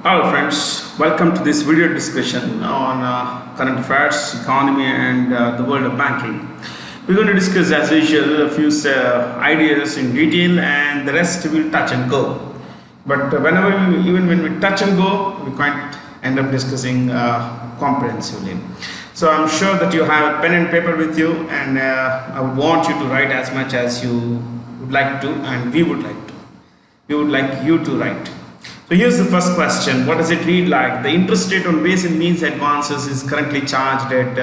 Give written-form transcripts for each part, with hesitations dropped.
Hello friends, welcome to this video discussion on current affairs, economy and the world of banking. We're going to discuss as usual a few ideas in detail and the rest will touch and go. But even when we touch and go, we can't end up discussing comprehensively. So I'm sure that you have a pen and paper with you, and I would want you to write as much as you would like to and we would like to. We would like you to write. So here's the first question. What does it read like? The interest rate on ways and means advances is currently charged at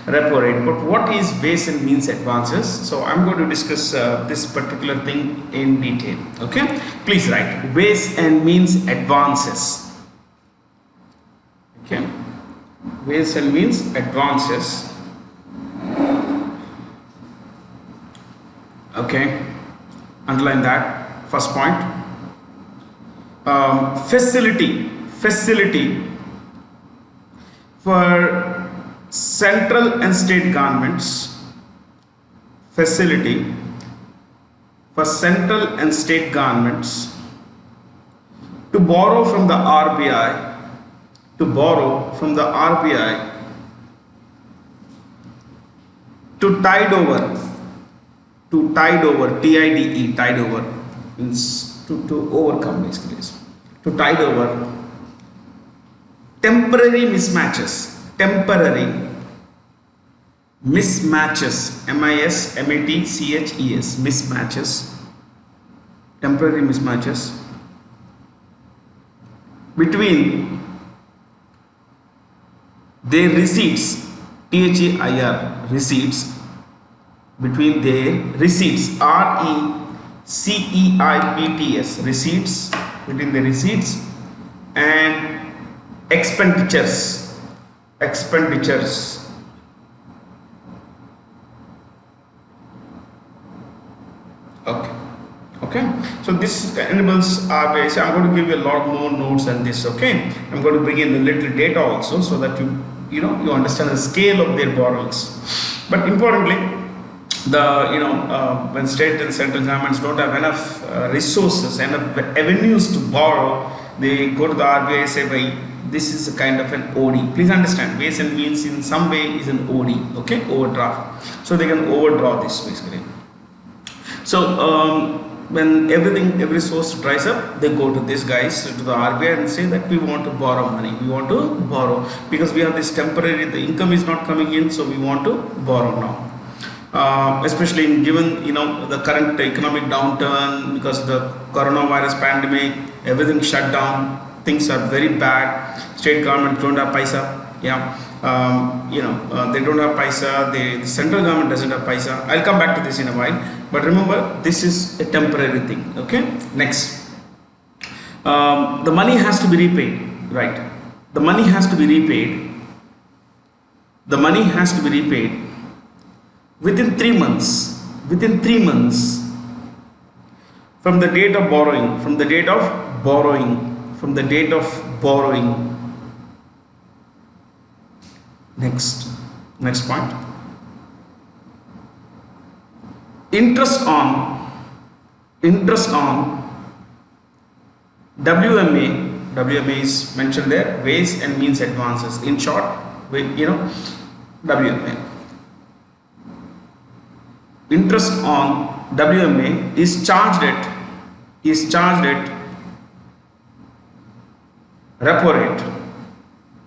repo rate. But what is ways and means advances? So I'm going to discuss this particular thing in detail. Okay? Please write ways and means advances. Okay? Ways and means advances. Okay? Underline that. First point. Facility for central and state governments. Facility for central and state governments to borrow from the RBI. To borrow from the RBI to tide over. To tide over. TIDE. Tide over means to overcome, basically. To tide over temporary mismatches. Temporary mismatches. MISMATCHES. Mismatches. Temporary mismatches between their receipts. THEIR. Receipts. Between their receipts. RECEIPTS. Receipts. Between the receipts and expenditures. Expenditures. Okay. So this enables RBI. So I'm going to give you a lot more notes than this. Okay. I'm going to bring in a little data also so that you understand the scale of their borrowings. But importantly, when state and central governments don't have enough resources, enough avenues to borrow, they go to the RBI and say, this is a kind of an OD. Please understand, ways and means in some way is an OD, okay, overdraft. So they can overdraw this basically. So when every source dries up, they go to these guys, to the RBI, and say that we want to borrow money. We want to borrow because we have this temporary, the income is not coming in, so we want to borrow now. Especially given the current economic downturn because of the coronavirus pandemic, everything shut down, things are very bad. State government don't have paisa. They don't have paisa. The central government doesn't have paisa. I'll come back to this in a while. But remember, this is a temporary thing. Okay. Next, the money has to be repaid. Right. The money has to be repaid. The money has to be repaid within 3 months. Within 3 months from the date of borrowing. From the date of borrowing. From the date of borrowing. Next point. Interest on WMA is mentioned there, ways and means advances. In short, WMA. Interest on WMA is charged at repo rate.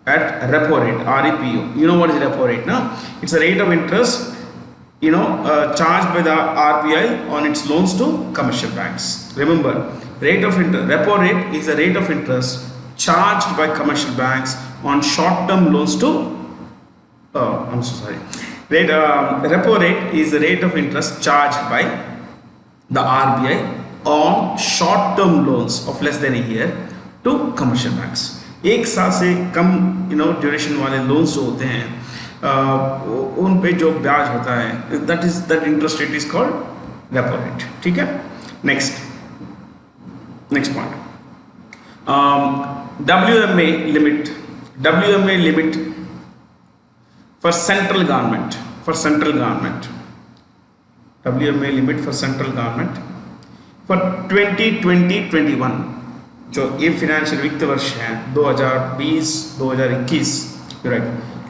At repo rate, REPO. You know what is repo rate, no? It's a rate of interest, charged by the RBI on its loans to commercial banks. Remember, repo rate is a rate of interest charged by commercial banks on short-term loans to. Repo rate is the rate of interest charged by the RBI on short-term loans of less than a year to commercial banks. एक साल से कम duration वाले loans जो होते हैं उन पे जो ब्याज होता है that interest rate is called repo rate. ठीक है. Next point. WMA limit for central government. WMA limit for central government for 2020-21. जो ये फाइनेंशियल वित्त वर्ष है 2020-2021, right,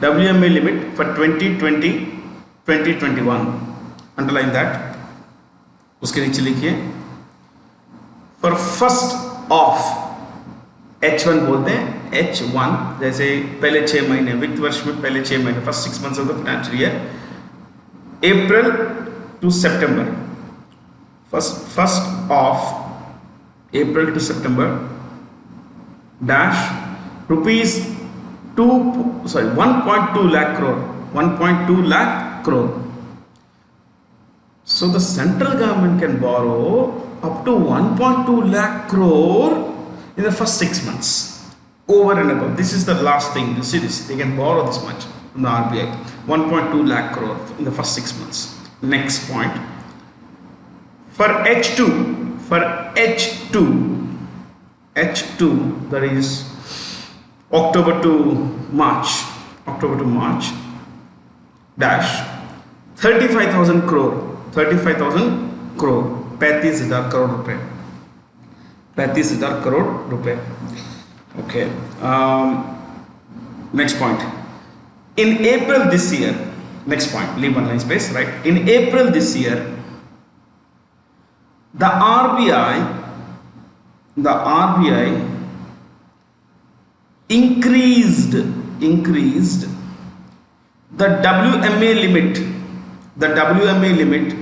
WMA limit for 2020-2021, underline that. उसके नीचे लिखिए फॉर फर्स्ट ऑफ H1 बोलते हैं, H1 जैसे पहले 6 महीने वित्त वर्ष में पहले 6 महीने, first 6 months of the financial year, April to September, first of April to September dash rupees 1.2 lakh crore, 1.2 lakh crore. So the central government can borrow up to 1.2 lakh crore in the first 6 months, over and above. This is the last thing, you see this, they can borrow this much from the RBI, 1.2 lakh crore in the first 6 months. Next point, for H2, that is October to March dash 35,000 crore, 35,000 crore रुपए, 35,000 crore रुपए। Okay, next point, in April this year, next point, leave one line space, right, in April this year the RBI increased the WMA limit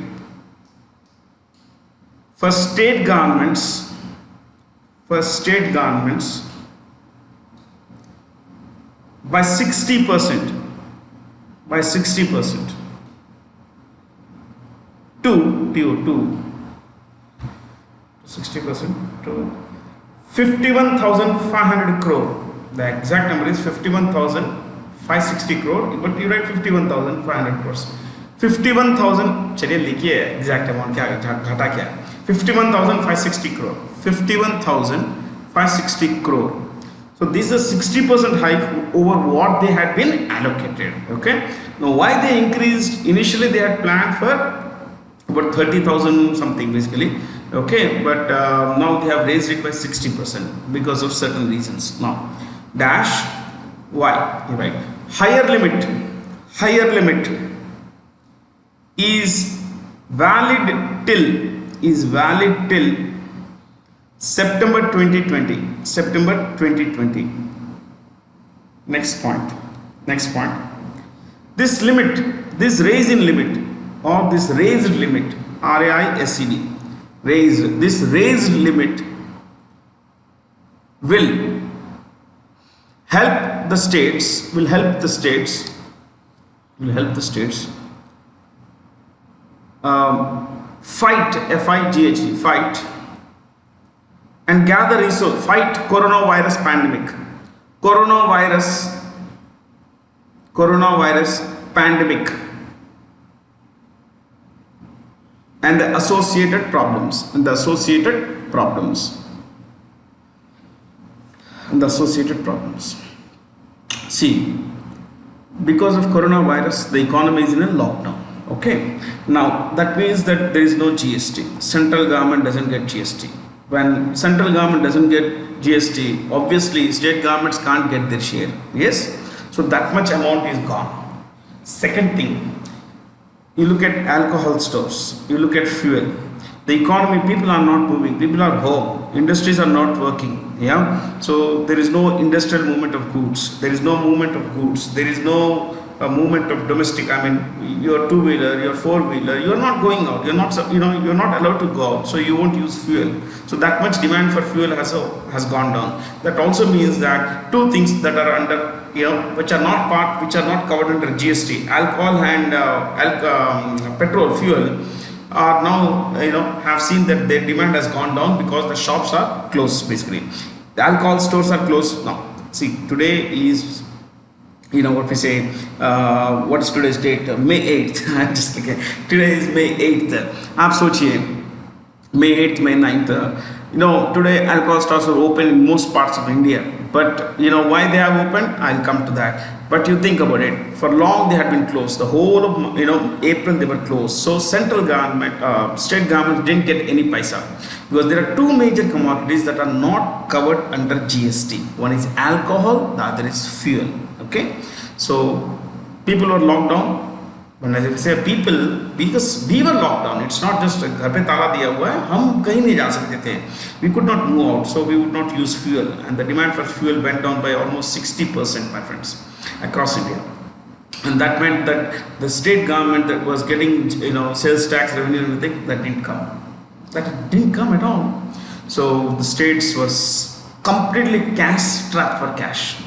for state governments by 60%, to 60% to 51,500 crore. The exact number is 51,560 crore, but you write 51,500 crores. 51,000, चलिए लिखिए exact amount क्या घटा क्या, 51,560 crore, 51,560 crore. So this is a 60% hike over what they had been allocated. Okay. Now why they increased? Initially they had planned for about 30,000 something basically. Okay, but now they have raised it by 60% because of certain reasons. Now dash why, right, higher limit is valid till September 2020. Next point, this raised limit RAISED, this raised limit will help the states fight and gather resources, fight coronavirus pandemic and the associated problems. See, because of coronavirus the economy is in a lockdown. Okay, now that means that there is no GST. Central government doesn't get GST. When central government doesn't get GST, obviously state governments can't get their share. Yes, so that much amount is gone. Second thing, you look at alcohol stores, you look at fuel, the economy, people are not moving, people are home, industries are not working. Yeah, so there is no industrial movement of goods, there is no movement of goods, there is no movement of domestic. I mean, your two-wheeler, your four-wheeler, you're not going out, you're not allowed to go out, so you won't use fuel. So that much demand for fuel has gone down. That also means that two things that are under, which are not covered under GST, alcohol and petrol, fuel, are now, have seen that their demand has gone down because the shops are closed basically. The alcohol stores are closed now. See, today is, what we say, what is today's date? May 8th. Just today is May 8th. आप सोचिए May 8th, May 9th, Today alcohol stores are open in most parts of India, but why they have opened, I'll come to that. But you think about it, for long they had been closed. The whole of April they were closed. So central government, state government didn't get any paisa, because there are two major commodities that are not covered under GST. One is alcohol, the other is fuel. Okay, so people were locked down. When I say people, because we were locked down, it's not just घर पे ताला दिया हुआ है, हम कहीं नहीं जा सकते थे. We could not move out, so we would not use fuel, and the demand for fuel went down by almost 60%, my friends, across India. And that meant that the state government that was getting sales tax revenue and everything, that didn't come. That didn't come at all. So the states was completely cash strapped for cash.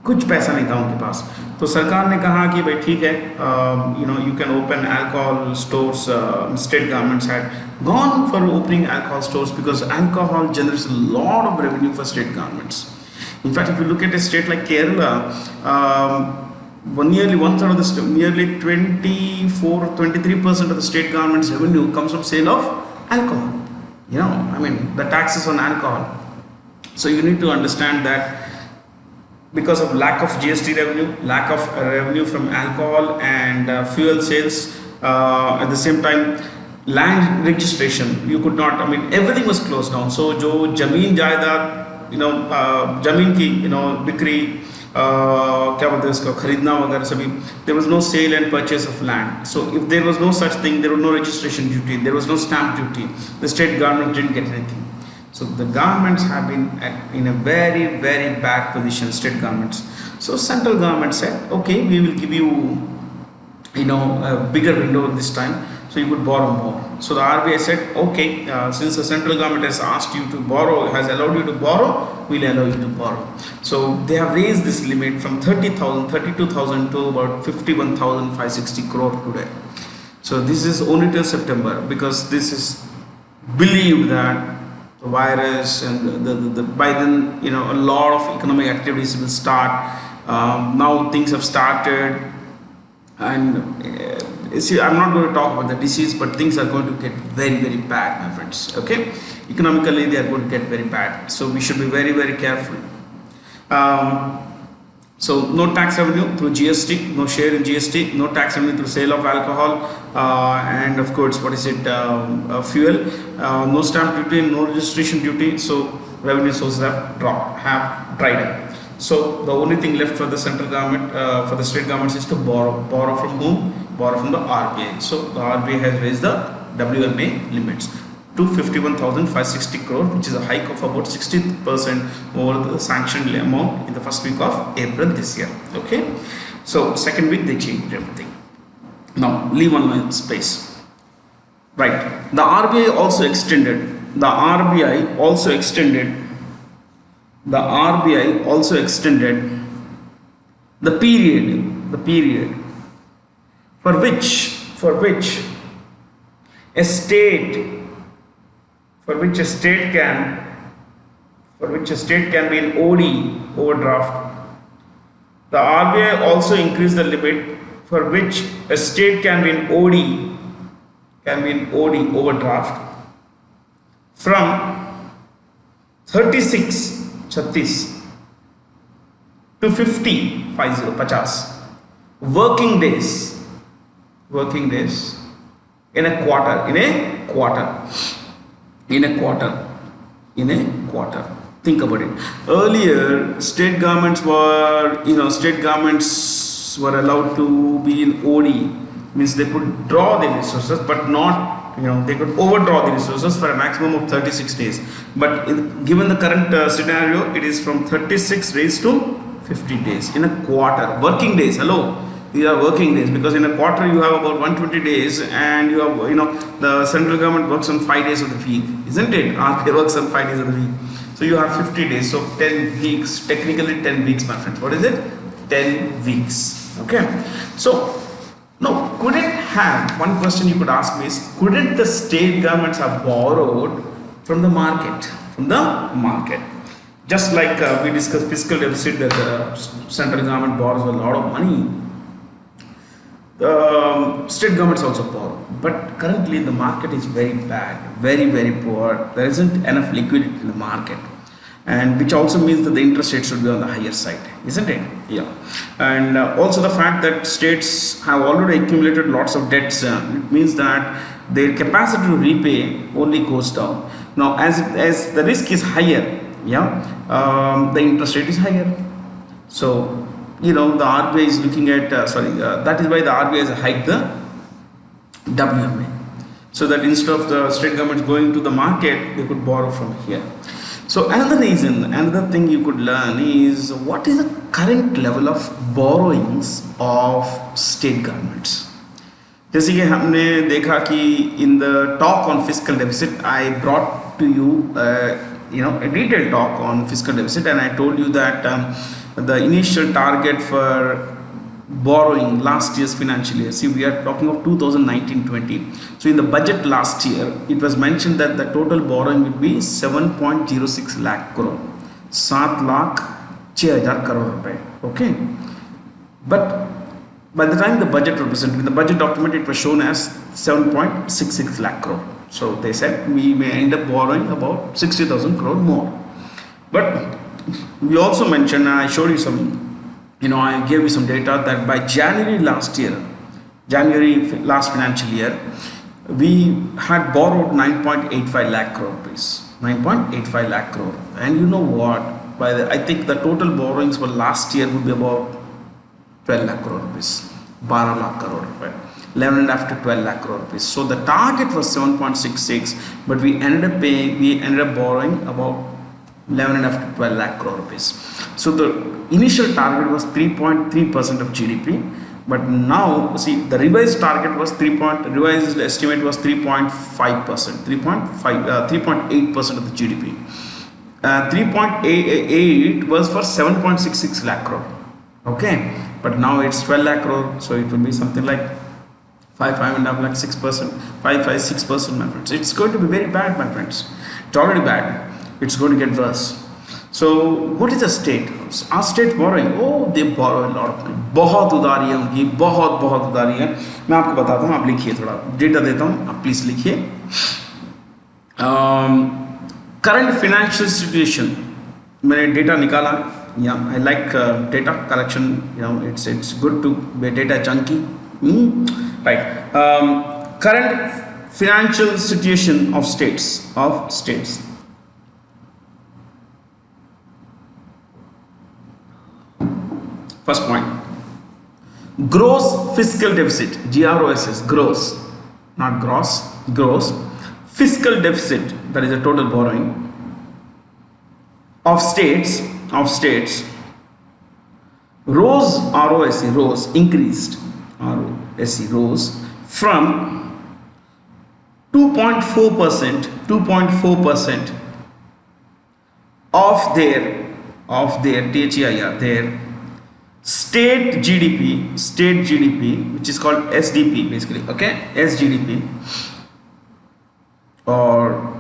कुछ पैसा नहीं था उनके पास. तो सरकार ने कहा कि भाई ठीक है, you can open alcohol stores. State governments had gone for opening alcohol stores because alcohol generates a lot of revenue for state governments. In fact, if you look at a state like Kerala, nearly one third of the nearly 23% of the state government's revenue comes from sale of alcohol. The taxes on alcohol. So you need to understand that because of lack of GST revenue, lack of revenue from alcohol and fuel sales, at the same time land registration, you could not, everything was closed down. So जो जमीन जायदाद जमीन की बिक्री क्या बोलते हैं इसको खरीदना वगैरह सभी, there was no sale and purchase of land. So if there was no such thing, there was no registration duty, there was no stamp duty, the state government didn't get anything. So the governments have been in a very, very bad position, state governments. So central government said, okay, we will give you, a bigger window this time, so you could borrow more. So the RBI said, okay, since the central government has asked you to borrow, has allowed you to borrow, we'll allow you to borrow. So they have raised this limit from 32,000 to about 51,560 crore today. So this is only till September, because this is believed that the virus and by then a lot of economic activities will start. Now things have started, and see, I'm not going to talk about the disease, but things are going to get very, very bad, my friends. Okay, economically they are going to get very bad, so we should be very, very careful. So no tax revenue through GST, no share in GST, no tax revenue through sale of alcohol, and of course, fuel, no stamp duty, no registration duty. So revenue sources have dried up. So the only thing left for the central government, for the state governments, is to borrow. Borrow from whom? Borrow from the RBI. So the RBI has raised the WMA limits to 51,560 crore, which is a hike of about 60% over the sanctioned amount in the first week of April this year. Okay, so second week they changed everything. Now leave online space. Right, the RBI also extended. The RBI also extended the period for which a state can be in OD, overdraft. The RBI also increased the limit for which a state can be in OD, overdraft, from 36 to 50 working days in a quarter. Think about it. Earlier, state governments were allowed to be in OD, means they could draw the resources, but not, they could overdraw the resources for a maximum of 36 days. But given the current scenario, it is from 36 days to 50 days in a quarter. Working days, hello. These are working days, because in a quarter you have about 120 days, and you have, the central government works on 5 days of the week, isn't it? They works on 5 days of the week. So you have 50 days, so 10 weeks, technically 10 weeks, my friends. What is it? 10 weeks. Okay. So, now, one question you could ask me is, couldn't the state governments have borrowed from the market? Just like we discussed fiscal deficit, that the central government borrows a lot of money. state governments also borrow, but currently the market is very bad, very poor. There isn't enough liquidity in the market, and which also means that the interest rate should be on the higher side, isn't it? Yeah. And also the fact that states have already accumulated lots of debts, it means that their capacity to repay only goes down. Now as the risk is higher, yeah, the interest rate is higher. So the RBI is looking at that is why the RBI has hiked the WMA, so that instead of the state governments going to the market, they could borrow from here. So another thing you could learn is what is the current level of borrowings of state governments. जैसे कि हमने देखा कि in the talk on fiscal deficit, I brought to you a detailed talk on fiscal deficit, and I told you that the initial target for borrowing last year's financial year, see, we are talking of 2019-20. So in the budget last year, it was mentioned that the total borrowing would be 7.06 lakh crore, 7,06,000 crore rupees. Okay, but by the time the budget was presented, in the budget document, it was shown as 7.66 lakh crore. So they said we may end up borrowing about 60,000 crore more. But we also mentioned, I showed you some, I gave you some data that by January last financial year, we had borrowed 9.85 lakh crore rupees. 9.85 lakh crore. And you know what? I think the total borrowings for last year would be about 12 lakh crore rupees. 12 lakh crore rupees. 11.5 to 12 lakh crore rupees. So the target was 7.66, but we ended up borrowing about 11.5 to 12 lakh crore rupees. So the initial target was 3.3% of GDP, but now see the revised target was revised estimate was 3.5%, 3.8% of the GDP. 3.88 was for 7.66 lakh crore. Okay, but now it's 12 lakh crore, so it will be something like 5.5 lakh, 6%, 6%, my friends. It's going to be very bad, my friends. It's already bad. It's going to get worse. So what is the state? Our state borrowing? Oh, they borrow a lot of money. बहुत उधारियाँ उनकी, बहुत उधारियाँ. मैं आपको बताता हूँ, आप लिखिए थोड़ा डेटा देता हूँ, आप प्लीज लिखिए. Current financial situation, मैंने डेटा निकाला. Yeah, I like data collection. It's good to be data junkie. Right. Current financial situation of states. First point, gross fiscal deficit, GROSS, gross, not gross, gross fiscal deficit, that is the total borrowing of states, rose, increased, rose from 2.4% of their THEIR, their state GDP, which is called SDP basically, okay, SGDP, or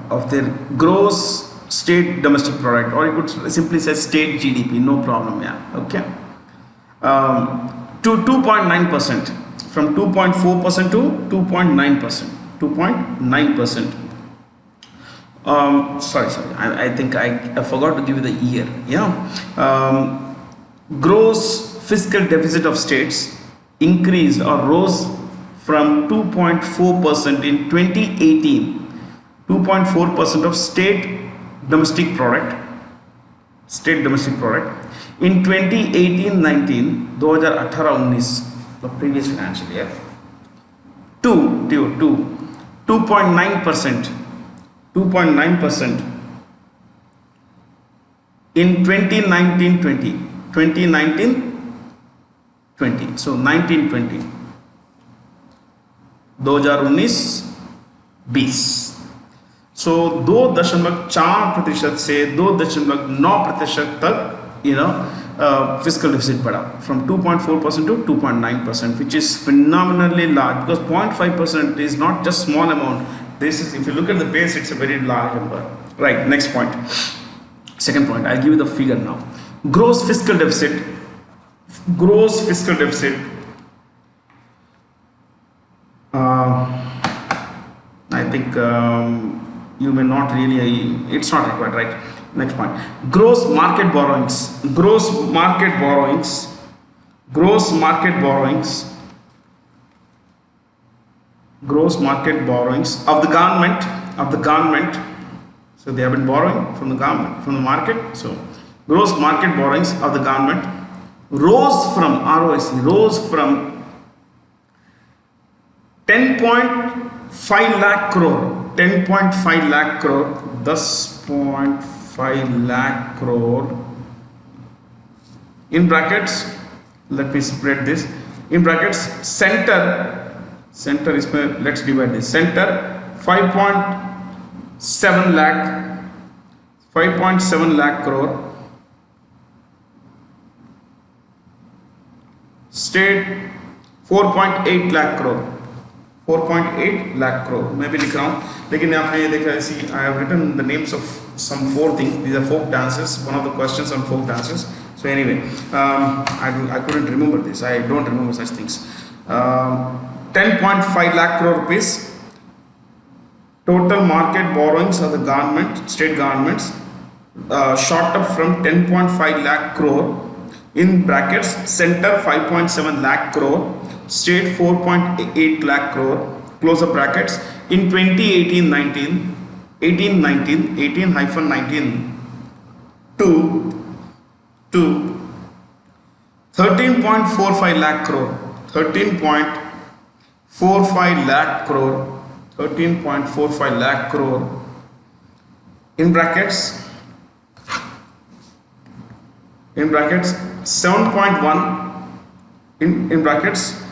of their gross state domestic product, or you could simply say state GDP, no problem, yeah, okay, to 2.9%, from 2.4% to 2.9%, 2.9%. Sorry, I think I forgot to give you the year. Yeah, gross fiscal deficit of states increased or rose from 2.4% in 2018, 2.4% of state domestic product in 2018-19, 2018-19, the previous financial year, to 2.9%. 2.9% in 2019-20. So 19-20, 2019-20. So 2.4% से 2.9% तक fiscal deficit बढ़ा, from 2.4% to 2.9%, which is phenomenally large, because 0.5% is not just small amount. This is, if you look at the base, it's a very large number. Right, next point. Second point, I'll give you the figure now. Gross fiscal deficit Gross fiscal deficit. I think you may not really, it's not required, right? Next point. Gross market borrowings. Gross market borrowings. Gross market borrowings. Gross market borrowings of the government. Of the government. So they have been borrowing from the government, from the market. So gross market borrowings of the government rose from ROIC, rose from 10.5 lakh crore, 10.5 lakh crore, 10.5 lakh crore, in brackets, let me spread this, in brackets, center is, let's divide this, center 5.7 lakh crore, state 4.8 lakh crore, 4.8 lakh crore. मैं भी लिख रहा हूँ, लेकिन आपने ये देखा, see, I have written the names of some 4 things. These are folk dances. One of the questions on folk dances. So anyway, I couldn't remember this. I don't remember such things. 10.5 lakh crore rupees. Total market borrowings of the government, state governments, shot up from 10.5 lakh crore. In brackets, center 5.7 lakh crore, state 4.8 lakh crore, close the brackets, in 2018-19, 18-19 to 13.45 lakh crore, 13.45 lakh crore, 13.45 lakh crore, in brackets, 7.1, in brackets,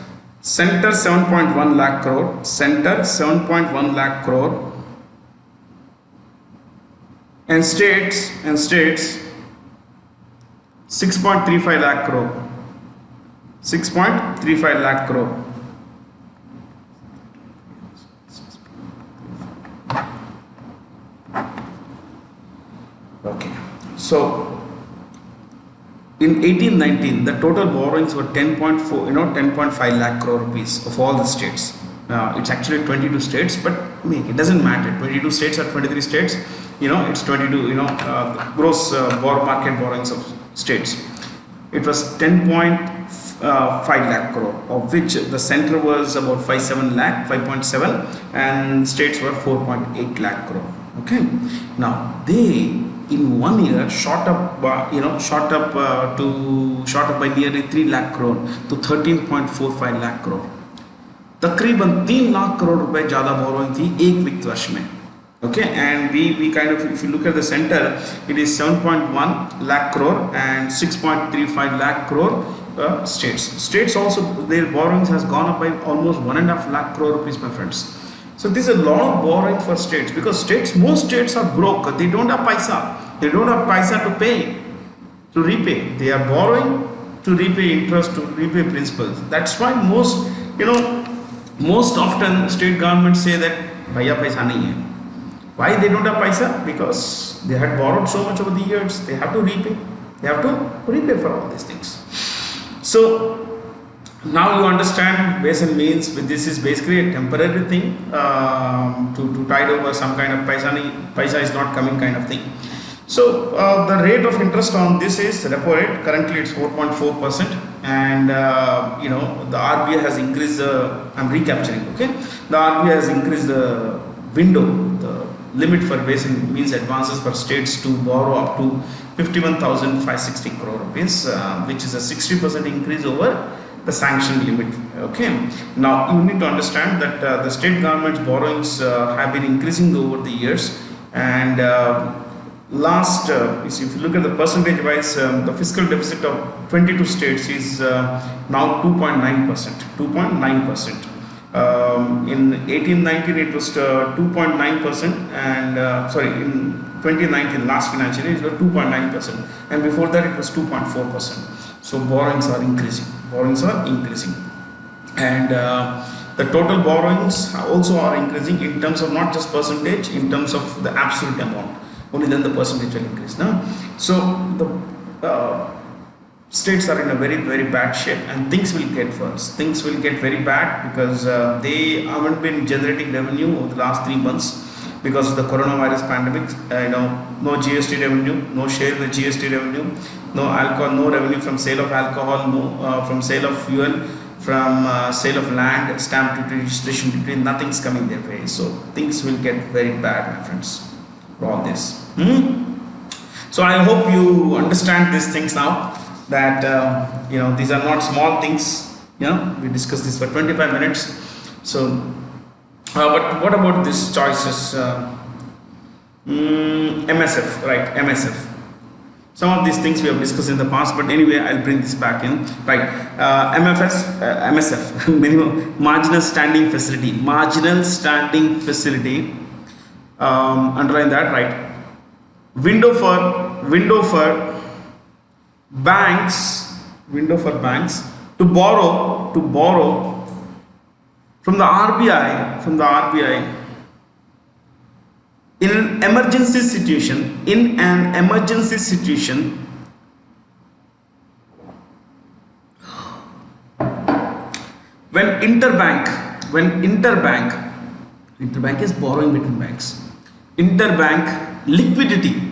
center 7.1 lakh crore, center 7.1 lakh crore, and states 6.35 lakh crore, 6.35 lakh crore. Okay, so in 18-19, the total borrowings were 10.5 lakh crore rupees of all the states. It's actually 22 states, but it doesn't matter. 22 states or 23 states, it's 22, gross market borrowings of states. It was 10.5 lakh crore, of which the center was about 5.7, and states were 4.8 lakh crore. Okay, now they, in 1 year, shot up by nearly 3 lakh crore to 13.45 lakh crore. तकरीबन 3 लाख करोड़ रुपए ज़्यादा borrowing थी एक वित्त वर्ष में. Okay, and we kind of, if you look at the center, it is 7.1 lakh crore and 6.35 lakh crore states also, their borrowings has gone up by almost 1.5 lakh crore rupees, my friends. So this is a lot of borrowing for states, because most states are broke. They don't have paisa. They don't have paisa to pay, to repay. They are borrowing to repay interest, to repay principals. That's why most often state governments say that bhaiya paisa nahi hai. Why they don't have paisa? Because they had borrowed so much over the years. They have to repay. They have to repay for all these things. So now you understand ways and means. This is basically a temporary thing to tide over some kind of paisa is not coming kind of thing. So the rate of interest on this is repo rate. Currently it's 4.4%, and the RBI has increased the, I'm recapturing, okay, the RBI has increased the window, the limit for ways and means advances for states to borrow up to 51,560 crore rupees, which is a 60% increase over the sanction limit. Okay, now you need to understand that the state government's borrowings have been increasing over the years, and if you look at the percentage wise, the fiscal deficit of 22 states is now 2.9%. In 18-19 it was 2.9%, and in 2019, last financial year, it was 2.9%, and before that it was 2.4%. So borrowings are increasing. And the total borrowings also are increasing in terms of not just percentage, in terms of the absolute amount. Only then the percentage will increase. Now, so the states are in a very bad shape, and things will get worse. Things will get very bad because they haven't been generating revenue over the last 3 months because of the coronavirus pandemic. No GST revenue, no share in the GST revenue, no alcohol, no revenue from sale of alcohol, no from sale of fuel, from sale of land, stamp duty, registration duty. Nothing's coming their way. So things will get very bad, my friends, for all this. So I hope you understand these things now, that these are not small things. We discussed this for 25 minutes. So but what about these choices? MSF, right? MSF. Some of these things we have discussed in the past, but anyway, I'll bring this back in. Right? MSF, minimum marginal standing facility. Marginal standing facility. Underline that, right? Window for banks to borrow from the RBI in an emergency situation, when interbank is borrowing between banks, interbank liquidity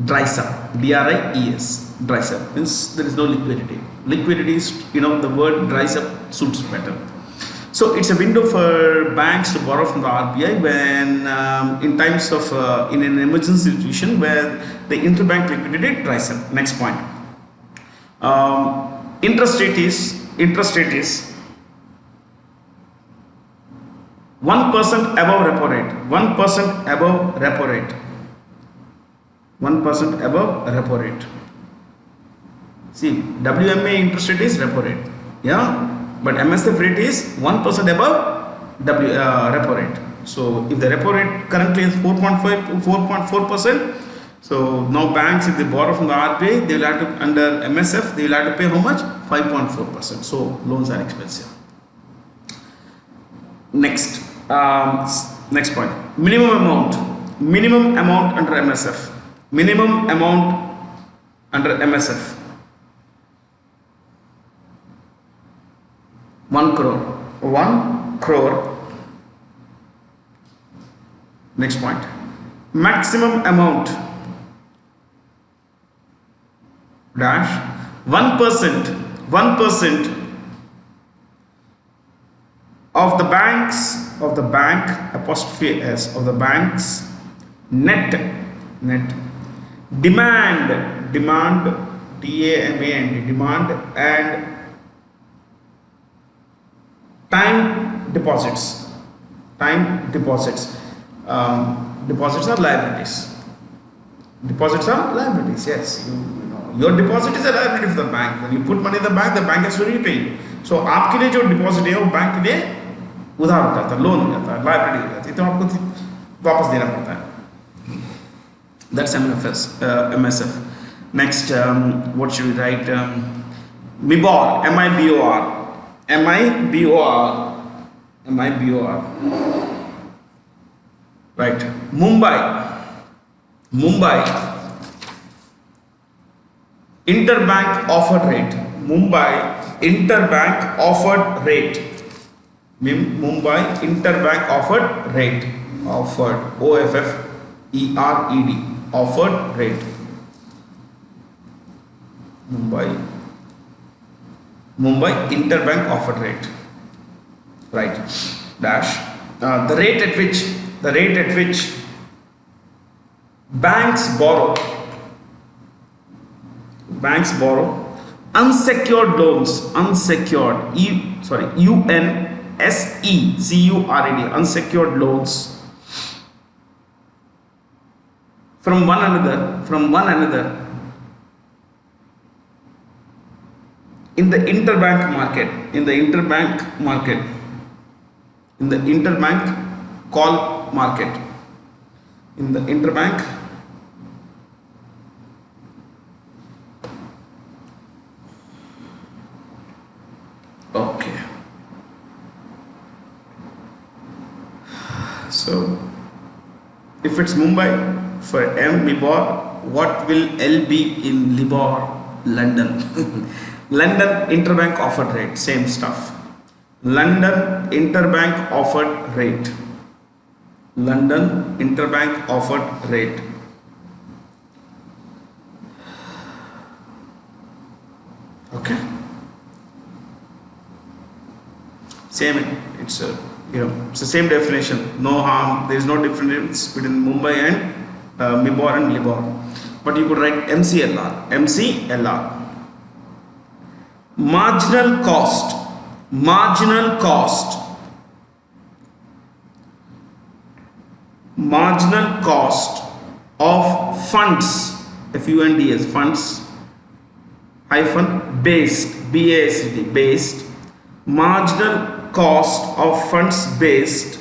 dries up, DRIES, dries up, means there is no liquidity. Liquidity is, the word dries up suits better. So it's a window for banks to borrow from the RBI when in times of in an emergency situation where the interbank liquidity dries up. Next point. Interest rate is 1% above repo rate. 1% above repo rate. 1% above repo rate. See, WMA interest rate is repo rate. Yeah. But MSF rate is 1% above repo rate. So if the repo rate currently is 4.5 to 4.4%, so now banks, if they borrow from the RBI, they will have to, under MSF, they will have to pay how much? 5.4%. So loans are expensive. Next point. Minimum amount under MSF. Minimum amount under MSF. 1 crore. 1 crore. Next point. Maximum amount dash 1% of the bank apostrophe s of the bank's net demand DAMAND demand and time deposits. Deposits are liabilities. Yes, your deposit is a liability for the bank. When you put money in the bank has to repay you. So आपके लिए जो deposit है वो bank के लिए उधार हो जाता है, लोन हो जाता है, liability हो जाती है, तो आपको वापस देना पड़ता है. That's MSF. Next, what should we write? MIBOR, MIBOR. Right. Mumbai. Interbank offered rate. Mumbai interbank offered rate. Offered. OFFERED. Offered rate. Mumbai interbank offered rate. Right. Dash. The rate at which banks borrow unsecured loans, UNSECURED, unsecured loans from one another in the interbank call market. In the interbank okay. So if it's Mumbai, for MIBOR what will L be in LIBOR? London. London interbank offered rate, same stuff. London interbank offered rate. London interbank offered rate. Okay. Same. It's a it's the same definition. No harm. There is no difference between Mumbai and MIBOR and LIBOR. But you could write MCLR. MCLR. Marginal cost. Marginal cost. Marginal cost of funds. FUNDS. Funds. Hyphen based. BAST. Based. Marginal cost of funds based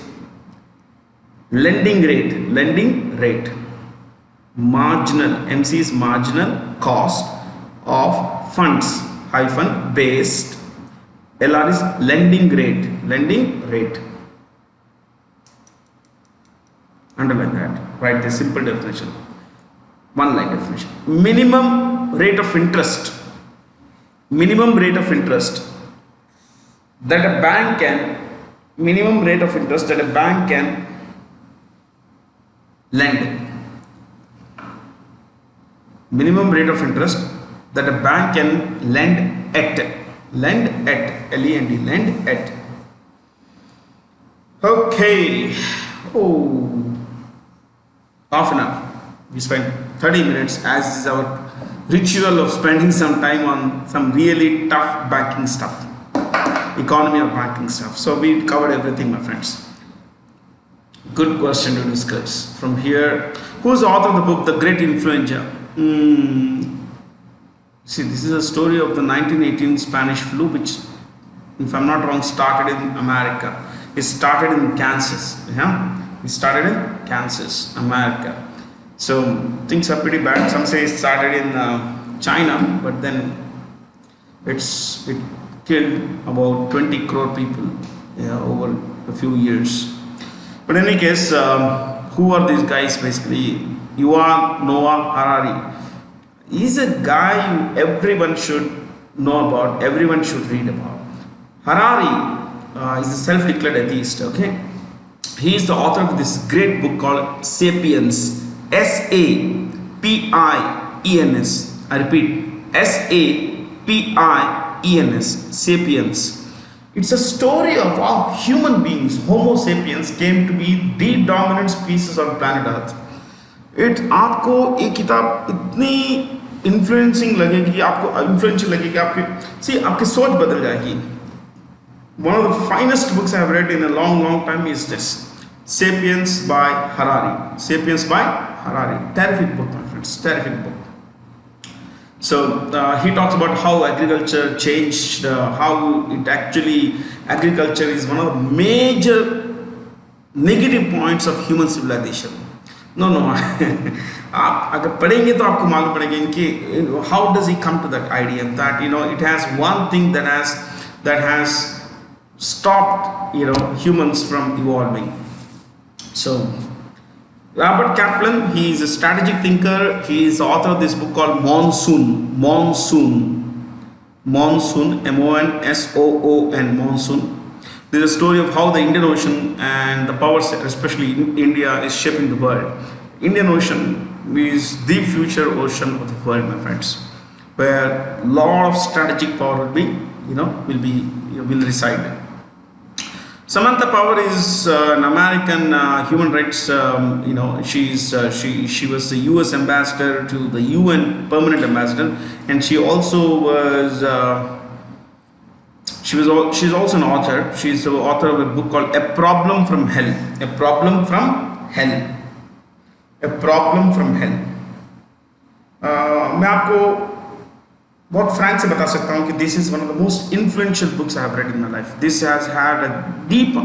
lending rate. Marginal, MC is marginal cost of funds hyphen based, LR is lending rate. Underline that, write the simple definition, one line definition. Minimum rate of interest that a bank can, minimum rate of interest that a bank can lend. Minimum rate of interest that a bank can lend at. Lend at. L-E-N-D. Lend at. Okay. Oh. Half an hour. We spent 30 minutes as is our ritual of spending some time on some really tough banking stuff. Economy of banking stuff. So we covered everything, my friends. Good question to discuss. From here, who's the author of the book, The Great Influenza? See, this is a story of the 1918 Spanish flu, which, if I'm not wrong, started in America. It started in Kansas. Yeah, it started in Kansas, America. So things are pretty bad. Some say it started in China, but then it killed about 20 crore people over a few years. But in any case, who are these guys basically? Yuval Noah Harari. He's a guy who everyone should know about, everyone should read about. Harari is a self-declared atheist, okay? He is the author of this great book called Sapiens. Sapiens. I repeat, Sapiens. Sapiens. It's a story of how human beings, Homo sapiens, came to be the dominant species on planet Earth. आपको ये किताब इतनी influencing लगेगी, आपको influential लगेगी, आपकी सोच बदल जाएगी. One of the finest books I have read in a long time is this, Sapiens by Harari. Sapiens by Harari. Terrific book, my friends. Terrific book. So he talks about how agriculture changed, how it actually, agriculture is one of the major negative points of human civilization. No. आप अगर पढ़ेंगे तो आपको मालूम पड़ेगा इनकी how does he come to that idea that it has one thing that has stopped humans from evolving. So Robert Kaplan, he is a strategic thinker. He is the author of this book called Monsoon, M-O-N-S-O-O-N, Monsoon. There is a story of how the Indian Ocean and the power sector, especially in India, is shaping the world. Indian Ocean is the future ocean of the world, my friends, where a lot of strategic power will reside. Samantha Power is an American human rights. She was the U.S. ambassador to the UN permanent ambassador, and she also was. She's also an author. She's the author of a book called A Problem from Hell. A Problem from Hell. A Problem from Hell. मैं आपको बहुत Frank से बता सकता हूँ कि this is one of the most influential books I have read in my life. This has had a deep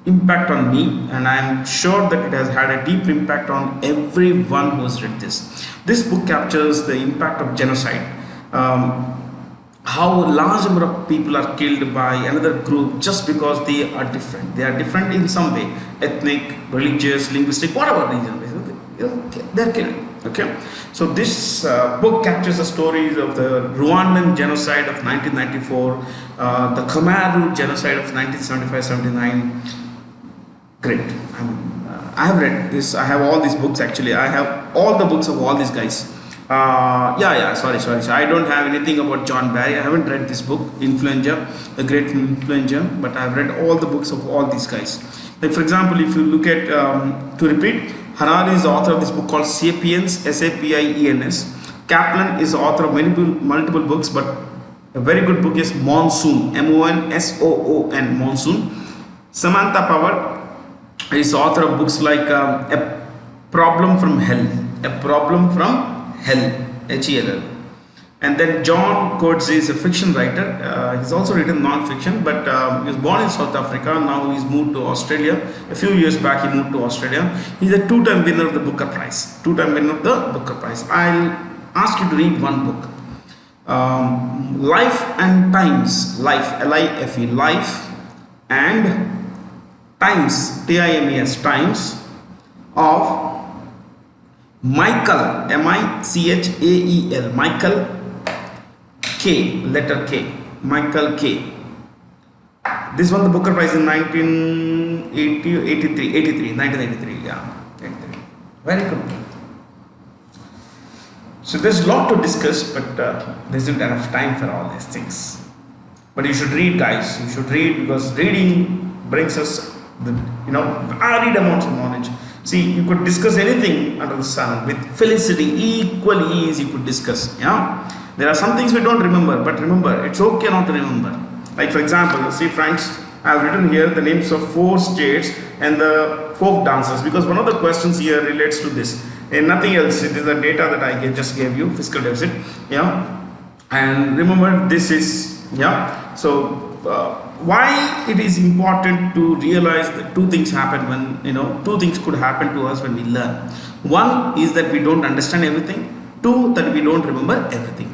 impact on me, and I am sure that it has had a deep impact on everyone who has read this. This book captures the impact of genocide. How a large number of people are killed by another group just because they are different. They are different in some way, ethnic, religious, linguistic, whatever reason. they're killing. Okay, so this book captures the stories of the Rwandan genocide of 1994, the Khmer genocide of 1975-79. Great. I have read this. I have all these books actually. I have all the books of all these guys. Sorry. I don't have anything about John Barry. I haven't read this book, Influenza, The Great Influenza, but I've read all the books of all these guys. Like for example, if you look at, to repeat, Harari is the author of this book called Sapiens, Sapiens. Kaplan is the author of multiple books, but a very good book is Monsoon, Monsoon, Monsoon. Samantha Power is the author of books like A Problem from Hell, Hell. And then John Coates is a fiction writer. He's also written non-fiction, but he was born in South Africa. Now he's moved to Australia. A few years back, he moved to Australia. He's a two-time winner of the Booker Prize. I'll ask you to read one book. Life and Times. Life, L-I-F-E. Life and Times, T-I-M-E-S. Times of Michael, M-I-C-H-A-E-L. Michael K, letter K, Michael K. This won the Booker Prize in 1983, yeah, 83. Very good. So there's a lot to discuss, but there isn't enough time for all these things. But you should read, guys. You should read, because reading brings us varied amounts of knowledge. See, you could discuss anything under the sun with felicity, equal ease. You could discuss. Yeah. There are some things we don't remember, but remember, it's okay not to remember. Like for example, see friends, I have written here the names of 4 states and the folk dancers, because one of the questions here relates to this and nothing else. It is the data that I just gave you, fiscal deficit. Yeah, and remember this is So why it is important to realize that 2 things happen when 2 things could happen to us when we learn. One is that we don't understand everything. 2, that we don't remember everything.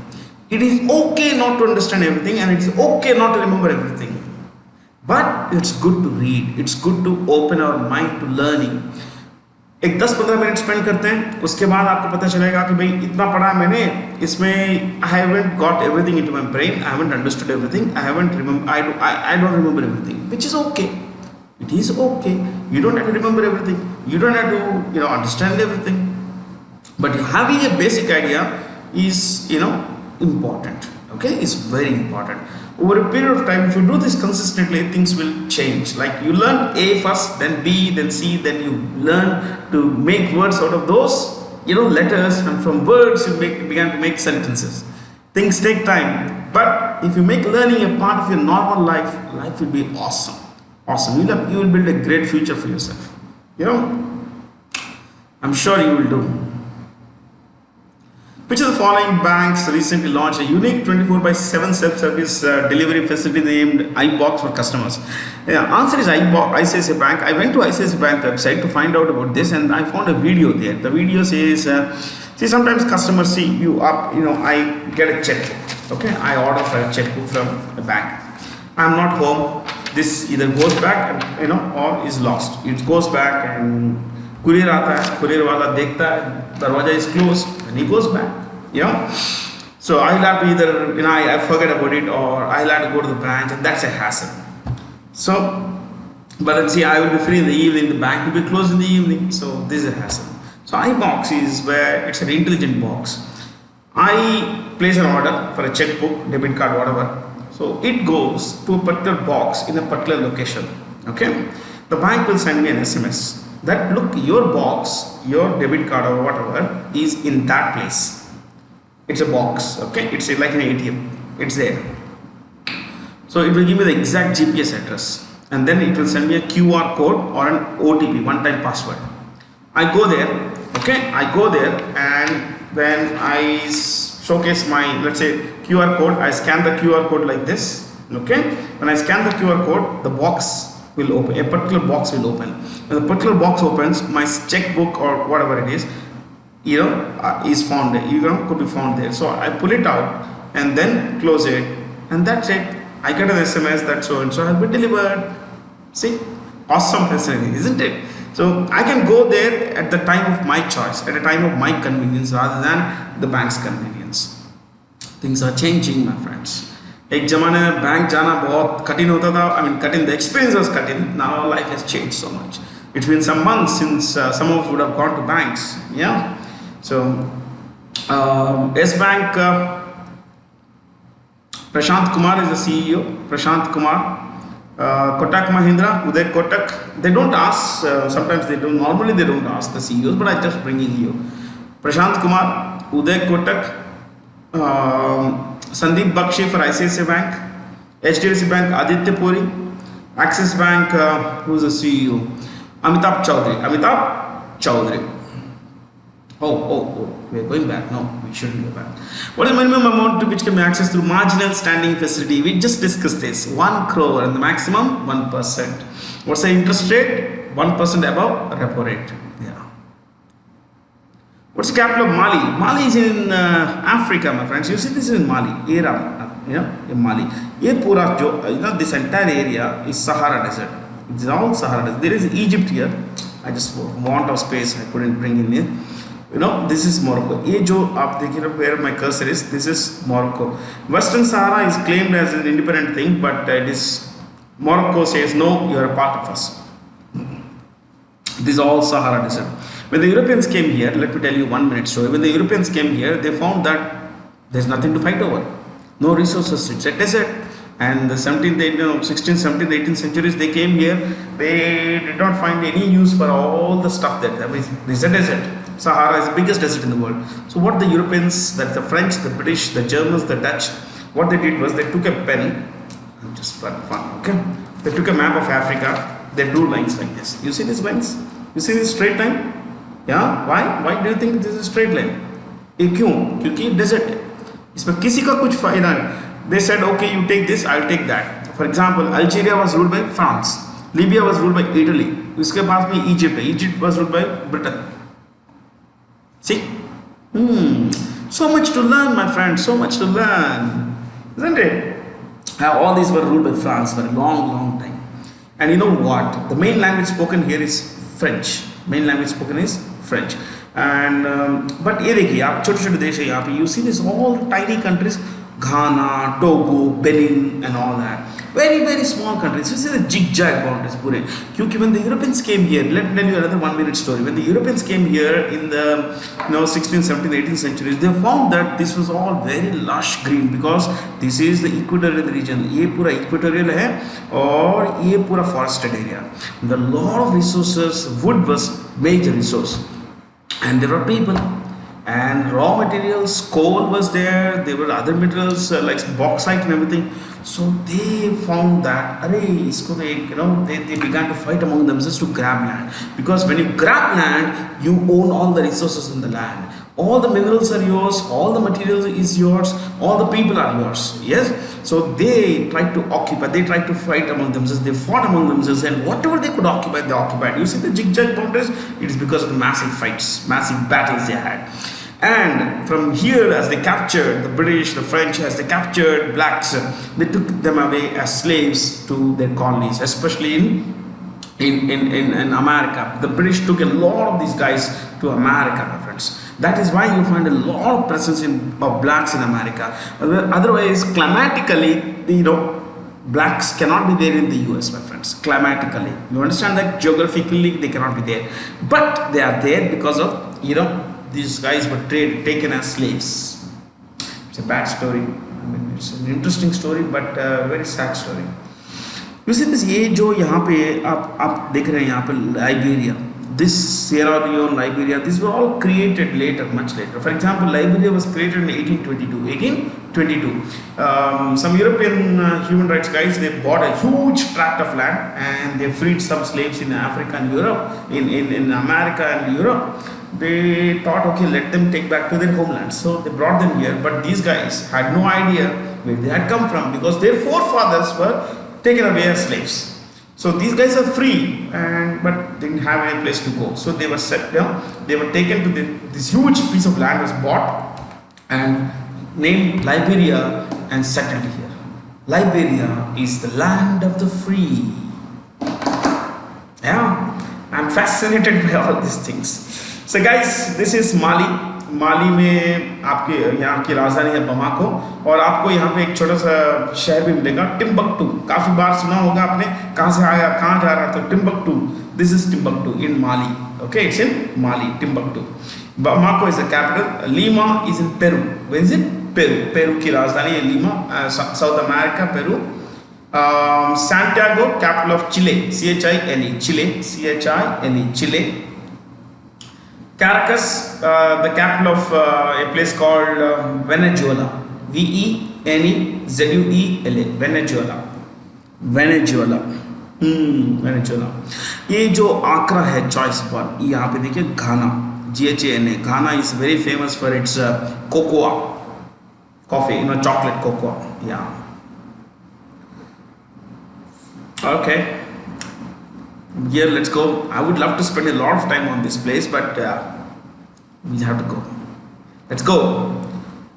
It is okay not to understand everything, and it's okay not to remember everything. But it's good to read. It's good to open our mind to learning. एक 10-15 minute spend करते हैं, उसके बाद आपको पता चलेगा कि भाई इतना पढ़ा मैंने, इसमें I haven't got everything into my brain, I haven't understood everything, I don't remember everything, which is okay. It is okay. You don't have to remember everything. You don't have to understand everything. But having a basic idea is important. Okay, it's very important. Over a period of time, if you do this consistently, things will change. Like you learn A first, then B, then C, then you learn to make words out of those letters, and from words you began to make sentences. Things take time, but if you make learning a part of your normal life, life will be awesome. You will build a great future for yourself. I'm sure you will do. Which of the following banks recently launched a unique 24/7 self-service delivery facility named iBox for customers? Answer is ICICI Bank. I went to ICICI Bank website to find out about this, and I found a video there. The video says, see, sometimes customers see you up, I get a checkbook. Okay, I order for a checkbook from a bank. I'm not home. This either goes back, or is lost. It goes back and courier आता है, courier वाला देखता है, दरवाजा is closed, and he goes back. So I'll have to either I forget about it, or I'll have to go to the branch, and that's a hassle. So, but then see, I will be free in the evening. The bank will be closed in the evening, so this is a hassle. So iBox is where it's an intelligent box. I place an order for a checkbook, debit card, whatever. So it goes to a particular box in a particular location. Okay, the bank will send me an SMS that look, your box, your debit card or whatever is in that place. It's a box. Okay, it's like an ATM. It's there. So it will give me the exact GPS address, and then it will send me a QR code or an OTP, one-time password. I go there. Okay, I go there, and then I showcase my, let's say, QR code. I scan the QR code like this. Okay, when I scan the QR code, the box will open. A particular box will open. When the particular box opens, my checkbook or whatever it is, is found there. Could be found there. So I pull it out and then close it, and that's it. I get an SMS that so and so has been delivered. See, awesome facility, isn't it? So I can go there at the time of my choice, at a time of my convenience rather than the bank's convenience. Things are changing, my friends. एक जमाने में bank जाना बहुत कठिन होता था. I mean, कठिन. The experience was कठिन. Now life has changed so much. It's been some months since some of us would have gone to banks. Yeah. So, S Bank. Prashant Kumar is the CEO. Prashant Kumar. Kotak Mahindra, Uday Kotak. They don't ask. Sometimes they don't. Normally they don't ask the CEOs, but I just bring in you. Prashant Kumar, Uday Kotak. Sandeep Bakshi for ICICI Bank, HDFC Bank Aditya Puri, Axis Bank who is the CEO, Amitabh Chaudhary. Oh, we are going back. No, we shouldn't go back. What is the minimum amount to which can be accessed through marginal standing facility? We just discussed this. 1 crore and the maximum 1%. What's the interest rate? 1% above repo rate. What's the capital of Mali? Mali is in Africa, my friends. You see, this is in Mali, in Mali. This entire area is Sahara Desert. It's all Sahara Desert. There is Egypt here. I just want of space. I couldn't bring in here. This is Morocco. Where my cursor is, this is Morocco. Western Sahara is claimed as an independent thing, but it is Morocco says no, you are a part of us. This is all Sahara Desert. When the Europeans came here, let me tell you 1 minute story. When the Europeans came here, they found that there's nothing to fight over. No resources, it's a desert. And the 16th, 17th, 18th centuries, they came here. They did not find any use for all the stuff that there is. This is a desert. Sahara is the biggest desert in the world. So what the Europeans, that's the French, the British, the Germans, the Dutch, what they did was they took a pen, just for fun, okay? They took a map of Africa, they drew lines like this. You see these lines? You see this straight line? Yeah, why do you think this is a straight line? क्यों? क्योंकि desert है. इसमें किसी का कुछ फायदा नहीं. They said, okay, you take this, I'll take that. For example, Algeria was ruled by France. Libya was ruled by Italy. इसके पास में Egypt है. Egypt was ruled by Britain. See? So much to learn, my friend. So much to learn, isn't it? All these were ruled by France for a long time. And you know what? The main language spoken here is French. Main language spoken is French. And but ये देखिए आप छोटे-छोटे देश है यहाँ पे. You see this all tiny countries, Ghana, Togo, Benin, and all that. Very small countries. You see the zigzag boundaries पूरे. क्योंकि when the Europeans came here, let me tell you another 1 minute story. When the Europeans came here in the 16th, 17th, 18th centuries, they found that this was all very lush green because this is the equatorial region. ये पूरा equatorial है और ये पूरा forested area. The lot of resources, wood was major resource, and there were people. And raw materials, coal was there. There were other materials like bauxite and everything. So they found that, they began to fight among themselves to grab land. Because when you grab land, you own all the resources in the land. All the minerals are yours, all the materials is yours, all the people are yours. Yes? So they tried to occupy, they tried to fight among themselves, they fought among themselves, and whatever they could occupy, they occupied. You see the zigzag boundaries? It is because of the massive fights, massive battles they had. And from here, as they captured the British, the French, as they captured blacks, they took them away as slaves to their colonies, especially in America. The British took a lot of these guys to America, my friends. That is why you find a lot of presence of blacks in America. Otherwise, climatically, blacks cannot be there in the US, my friends. Climatically, you understand that geographically they cannot be there, but they are there because of these guys were taken as slaves. It's a bad story. I mean, it's an interesting story, but a very sad story. You see this, ये जो यहाँ पे आप देख रहे हैं यहाँ पे Liberia, this Sierra Leone, Liberia, these were all created later, much later. For example, Liberia was created in 1822. Some European human rights guys, they bought a huge tract of land and they freed some slaves in Africa and Europe, in America and Europe. They thought, okay, let them take back to their homeland. So they brought them here, but these guys had no idea where they had come from because their forefathers were taken away as slaves. So these guys are free, but didn't have any place to go. So they were set down. They were taken to this huge piece of land was bought and named Liberia and settled here. Liberia is the land of the free. Yeah. I'm I'm fascinated by all these things. So guys, this is Mali. माली में आपके यहाँ की राजधानी है Bamako, और आपको यहाँ पे एक छोटा सा शहर भी मिलेगा टिम्बकटू. काफ़ी बार सुना होगा आपने, कहाँ से आया कहाँ जा रहा, तो Timbuktu. This is Timbuktu in Mali. Okay, it's in Mali, Timbuktu. Bamako is the capital. Lima is in Peru. Where is it? Peru. Peru की राजधानी है Lima, South America, Peru. Santiago, capital of Chile, Chile, Chile, Chile. Caracas, the capital of a place called Venezuela, Venezuela, Venezuela, Venezuela. Venezuela. ये जो आक्रा है choice पर, यहाँ पे देखिए घाना, GHANA. Ghana is very famous for its cocoa, coffee, chocolate cocoa. Yeah. Okay, here let's go. I would love to spend a lot of time on this place, but we have to go. Let's go.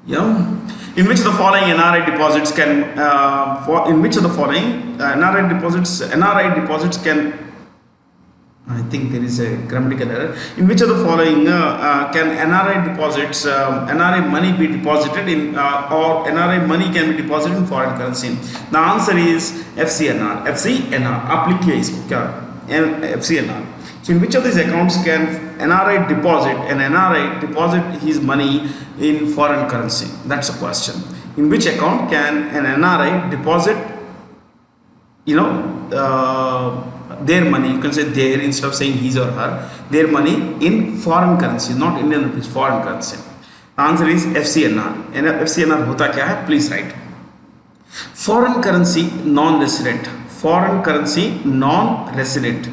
In which of the following NRI deposits can in which of the following NRI deposits can, I think there is a grammatical error. In which of the following can NRI deposits, NRI money be deposited in, or NRI money can be deposited in foreign currency? The answer is FCNR. FCNR. Applique isko kya? FCNR. So in which of these accounts can NRI deposit his money in foreign currency? That's the question. In which account can an NRI deposit, their money, you can say their instead of saying his or her, their money in foreign currency, not Indian rupees, foreign currency? The answer is FCNR. And FCNR hota kya hai? Please write. Foreign currency non-resident. Foreign currency non-resident.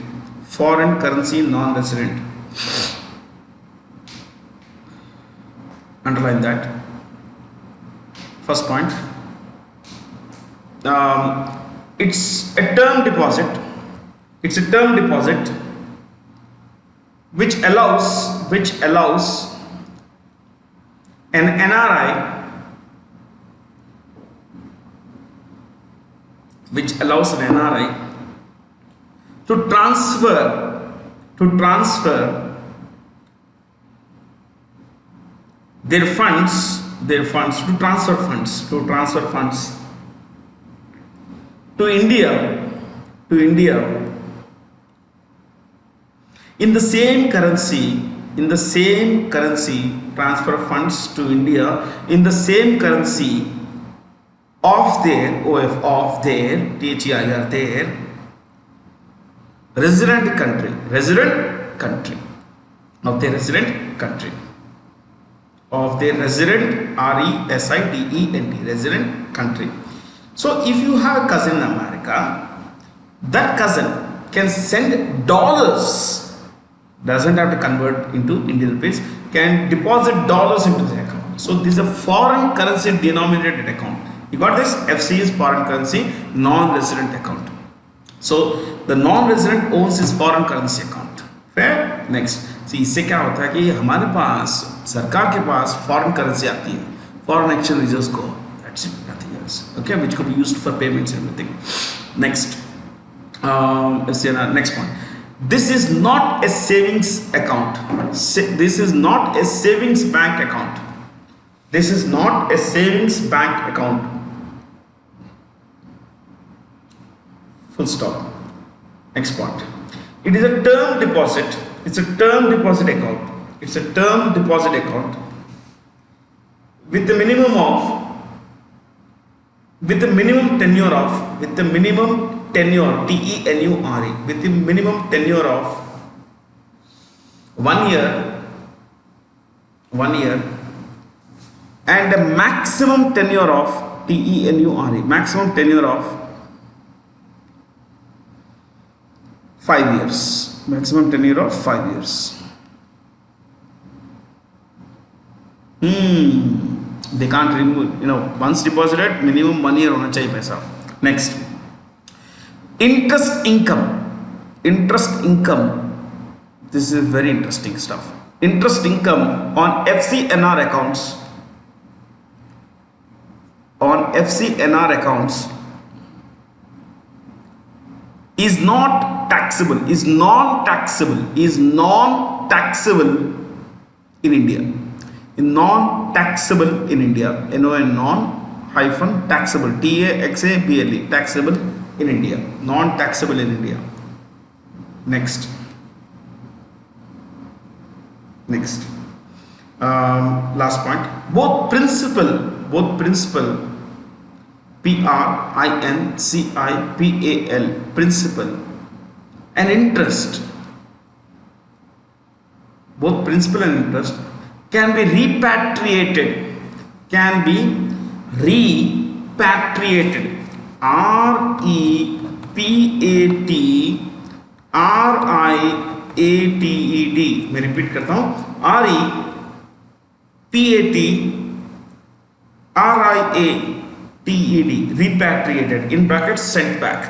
Foreign currency non-resident. Underline that. First point. It's a term deposit. It's a term deposit which allows an NRI to transfer their funds to India in the same currency, transfer funds to India in the same currency of their their resident country, of their resident country, of their resident, RESIDENT, resident country. So if you have a cousin in America, that cousin can send dollars, doesn't have to convert into Indian rupees, can deposit dollars into the account. So this is a foreign currency denominated account. You got this? FC is foreign currency non-resident account. So the non-resident owns his foreign currency account. Fair? Next. So इससे क्या होता है कि हमारे पास, सरकार के पास foreign currency आती है, foreign exchange reserves को, that's it, nothing else. Okay, which could be used for payments and everything. Next. Next point. This is not a savings account. This is not a savings bank account. This is not a savings bank account. Full stop. Next point. It is a term deposit. It's a term deposit account. It's a term deposit account with the minimum tenure TENURE, with the minimum tenure of 1 year, and a maximum tenure of TENURE, maximum tenure of 5 years, maximum tenure of 5 years. They can't remove, once deposited, minimum 1 year hona chahiye paisa. Next. Interest income. This is very interesting stuff. Interest income on FCNR accounts. is not taxable, is non-taxable, is non-taxable in India. Non-taxable in India. Non taxable, taxable, taxable in India. Non-taxable in India. Next. Last point. Both principal, principal, principal, and interest, both principal and interest can be repatriated, repatriated, मैं repeat करता हूं, repatriated, repatriated, in brackets sent back,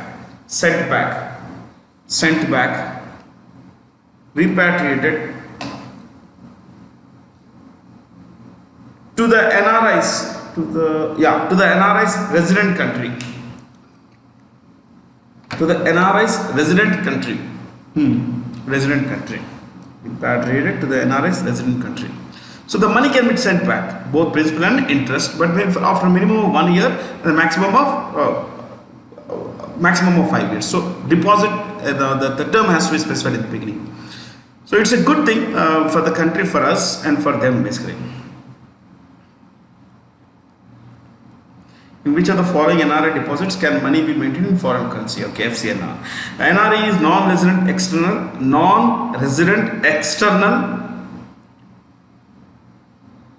repatriated to the NRIs, to the NRIs resident country, repatriated to the NRIs resident country. So the money can be sent back, both principal and interest, but after a minimum of 1 year and a maximum of 5 years. So deposit, the term has to be specified at the beginning. So it's a good thing for the country, for us, and for them basically. In which of the following NRI deposits can money be maintained in foreign currency? Okay, FCNR. NRI is non-resident external.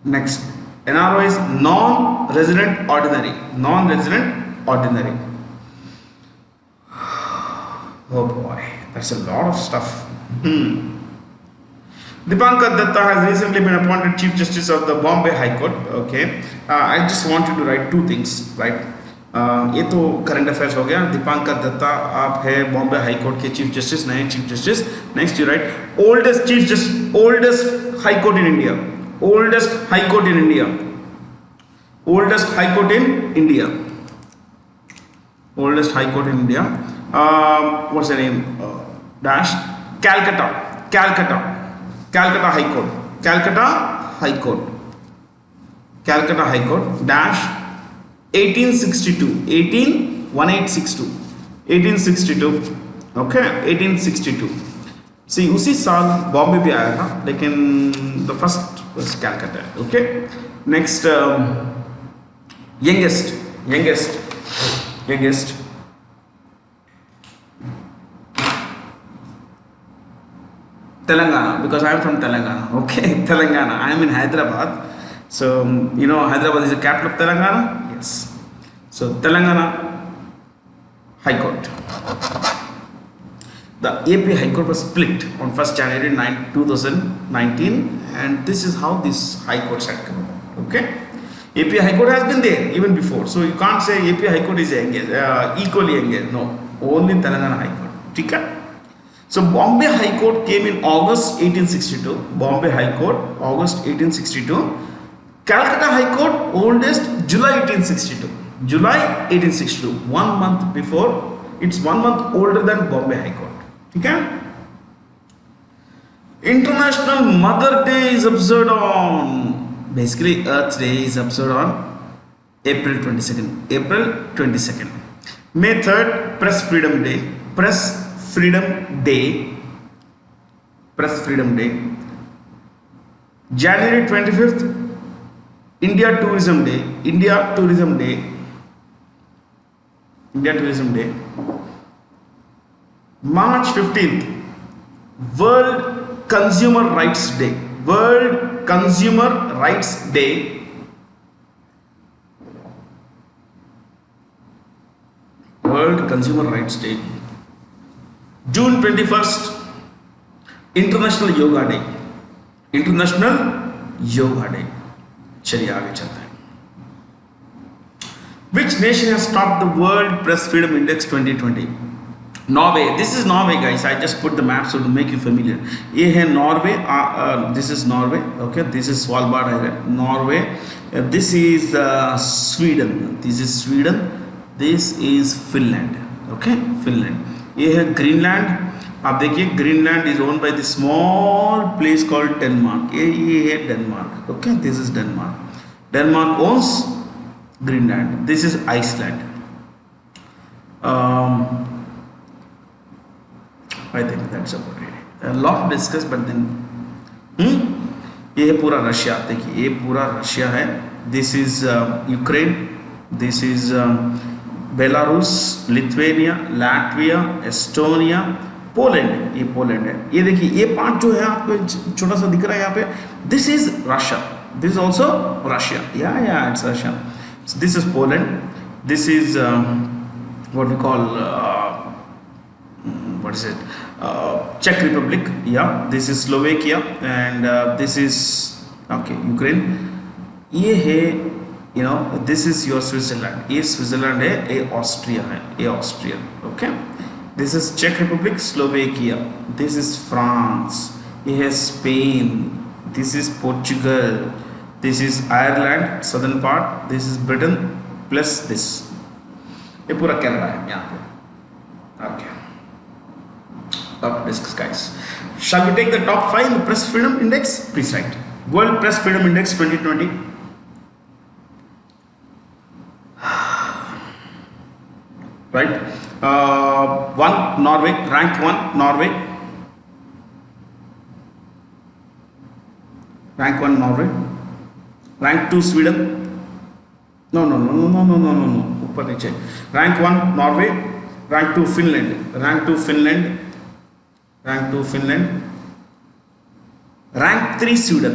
Next, NRO is non-resident ordinary. Oh boy, that's a lot of stuff. Dipankar Datta has recently been appointed Chief Justice of the Bombay High Court. Okay, I just want you to write two things, right? ये तो current affairs हो गया. दीपांकर दत्ता आप है Bombay high court के chief justice, नए chief justice. Next you right oldest high court in India. Oldest high court in India. Oldest high court in India. What's the name? Dash. Calcutta High Court. Calcutta High Court. Dash. 1862. Okay. 1862. See, उसी साल बॉम्बे भी आया था, लेकिन the first was Calcutta. Okay. Next, youngest. Telangana, because I am from Telangana. Okay, Telangana. I am in Hyderabad. So Hyderabad is the capital of Telangana. Yes. So Telangana High Court. The AP High Court was split on 1st January 2019, and this is how this High Court had come about. Okay, AP High Court has been there even before, so you can't say AP High Court is equally engaged. No, only Telangana High Court. Okay? So Bombay High Court came in August 1862. Bombay High Court, August 1862. Calcutta High Court, oldest, July 1862. 1 month before. It's 1 month older than Bombay High Court. Okay? International Mother Day is observed on, basically Earth Day is observed on April 22nd. May 3rd, Press Freedom Day. January 25th, India Tourism Day. March 15th, World Consumer Rights Day. June 21st, International Yoga Day. चलिए आगे चलते हैं. Which nation has topped the World Press Freedom Index 2020? Norway. This is Norway, guys. I just put the map so to make you familiar. ये है Norway. This is Norway. Okay. This is Svalbard Island. Norway. This is Sweden. This is Finland. Okay, Finland. ये है Greenland. आप देखिए Greenland is own by the small place called Denmark. ये है Denmark. Okay, this is Denmark. Denmark owns Greenland. This is Iceland. I think that's about it. A lot discussed, but then ये है पूरा Russia. देखिए ये पूरा Russia है. This is Ukraine. This is Belarus, Lithuania, Latvia, Estonia, Poland. ये Poland है. ये देखिए ये पार्ट जो है आपको छोटा सा दिख रहा है यहाँ पे. This is Russia. This is also Russia. या it's Russia. This is Poland. This is what we call what is it, Czech Republic. Yeah, this is Slovakia, and this is okay Ukraine. ये है this is your Switzerland. ये Switzerland है. ये Austria है. ये Austria. Okay, this is Czech Republic, Slovakia. This is France. ये है Spain. This is Portugal. This is Ireland, southern part. This is Britain plus this. ये पूरा कनाडा है यहाँ पे. ओके, अब discuss guys. Shall we take the top 5 in the Press Freedom Index? Please write. World Press Freedom Index 2020. Right. 1 Norway, rank 1 Norway. Rank 1 Norway. Rank 2 Sweden. No. ऊपर नीचे. Rank 1 Norway. Rank 2 Finland. Rank 2 Finland. Rank 2 Finland. Rank 3 Sweden.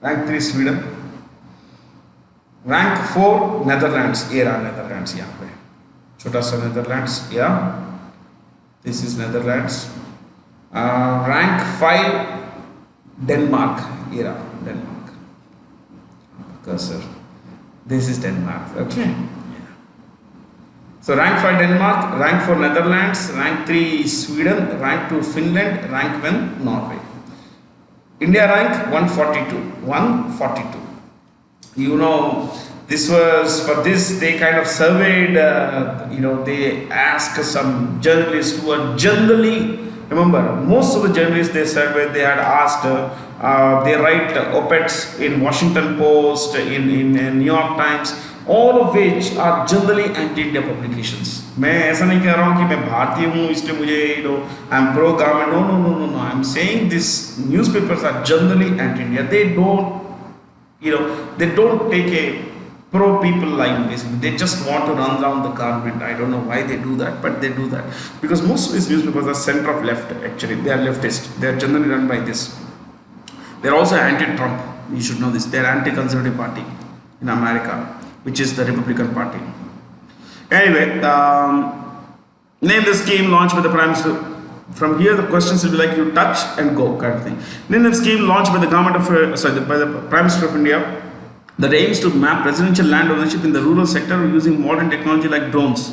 Rank 3 Sweden. Rank 4 Netherlands. ये रहा Netherlands यहाँ पे. छोटा सा Netherlands. या this is Netherlands. Rank 5 Denmark. ये रहा Denmark. Sir, this is Denmark. Okay, yeah. So rank 5 Denmark, rank 4 Netherlands, rank 3 Sweden, rank 2 Finland, rank 1 Norway. India rank 142. 142. This was for this they kind of surveyed. They asked some journalists who are generally, remember, most of the journalists they surveyed, they had asked. They write op-eds in Washington Post, in New York Times, all of which are generally anti-India publications. मैं ऐसा नहीं कह रहा हूँ कि मैं भारतीय हूँ इसलिए मुझे I am pro government. No. I am saying these newspapers are generally anti-India. They don't take a pro people line. Basically, they just want to run down the government. I don't know why they do that, but they do that because most of these newspapers are center of left. Actually, they are leftist. They are generally run by this. They are also anti-Trump. You should know this. They are anti-conservative party in America, which is the Republican Party. Anyway, name the scheme launched by the Prime Minister. From here, the questions will be like you touch and go kind of thing. Name the scheme launched by the government of by the Prime Minister of India that aims to map residential land ownership in the rural sector using modern technology like drones.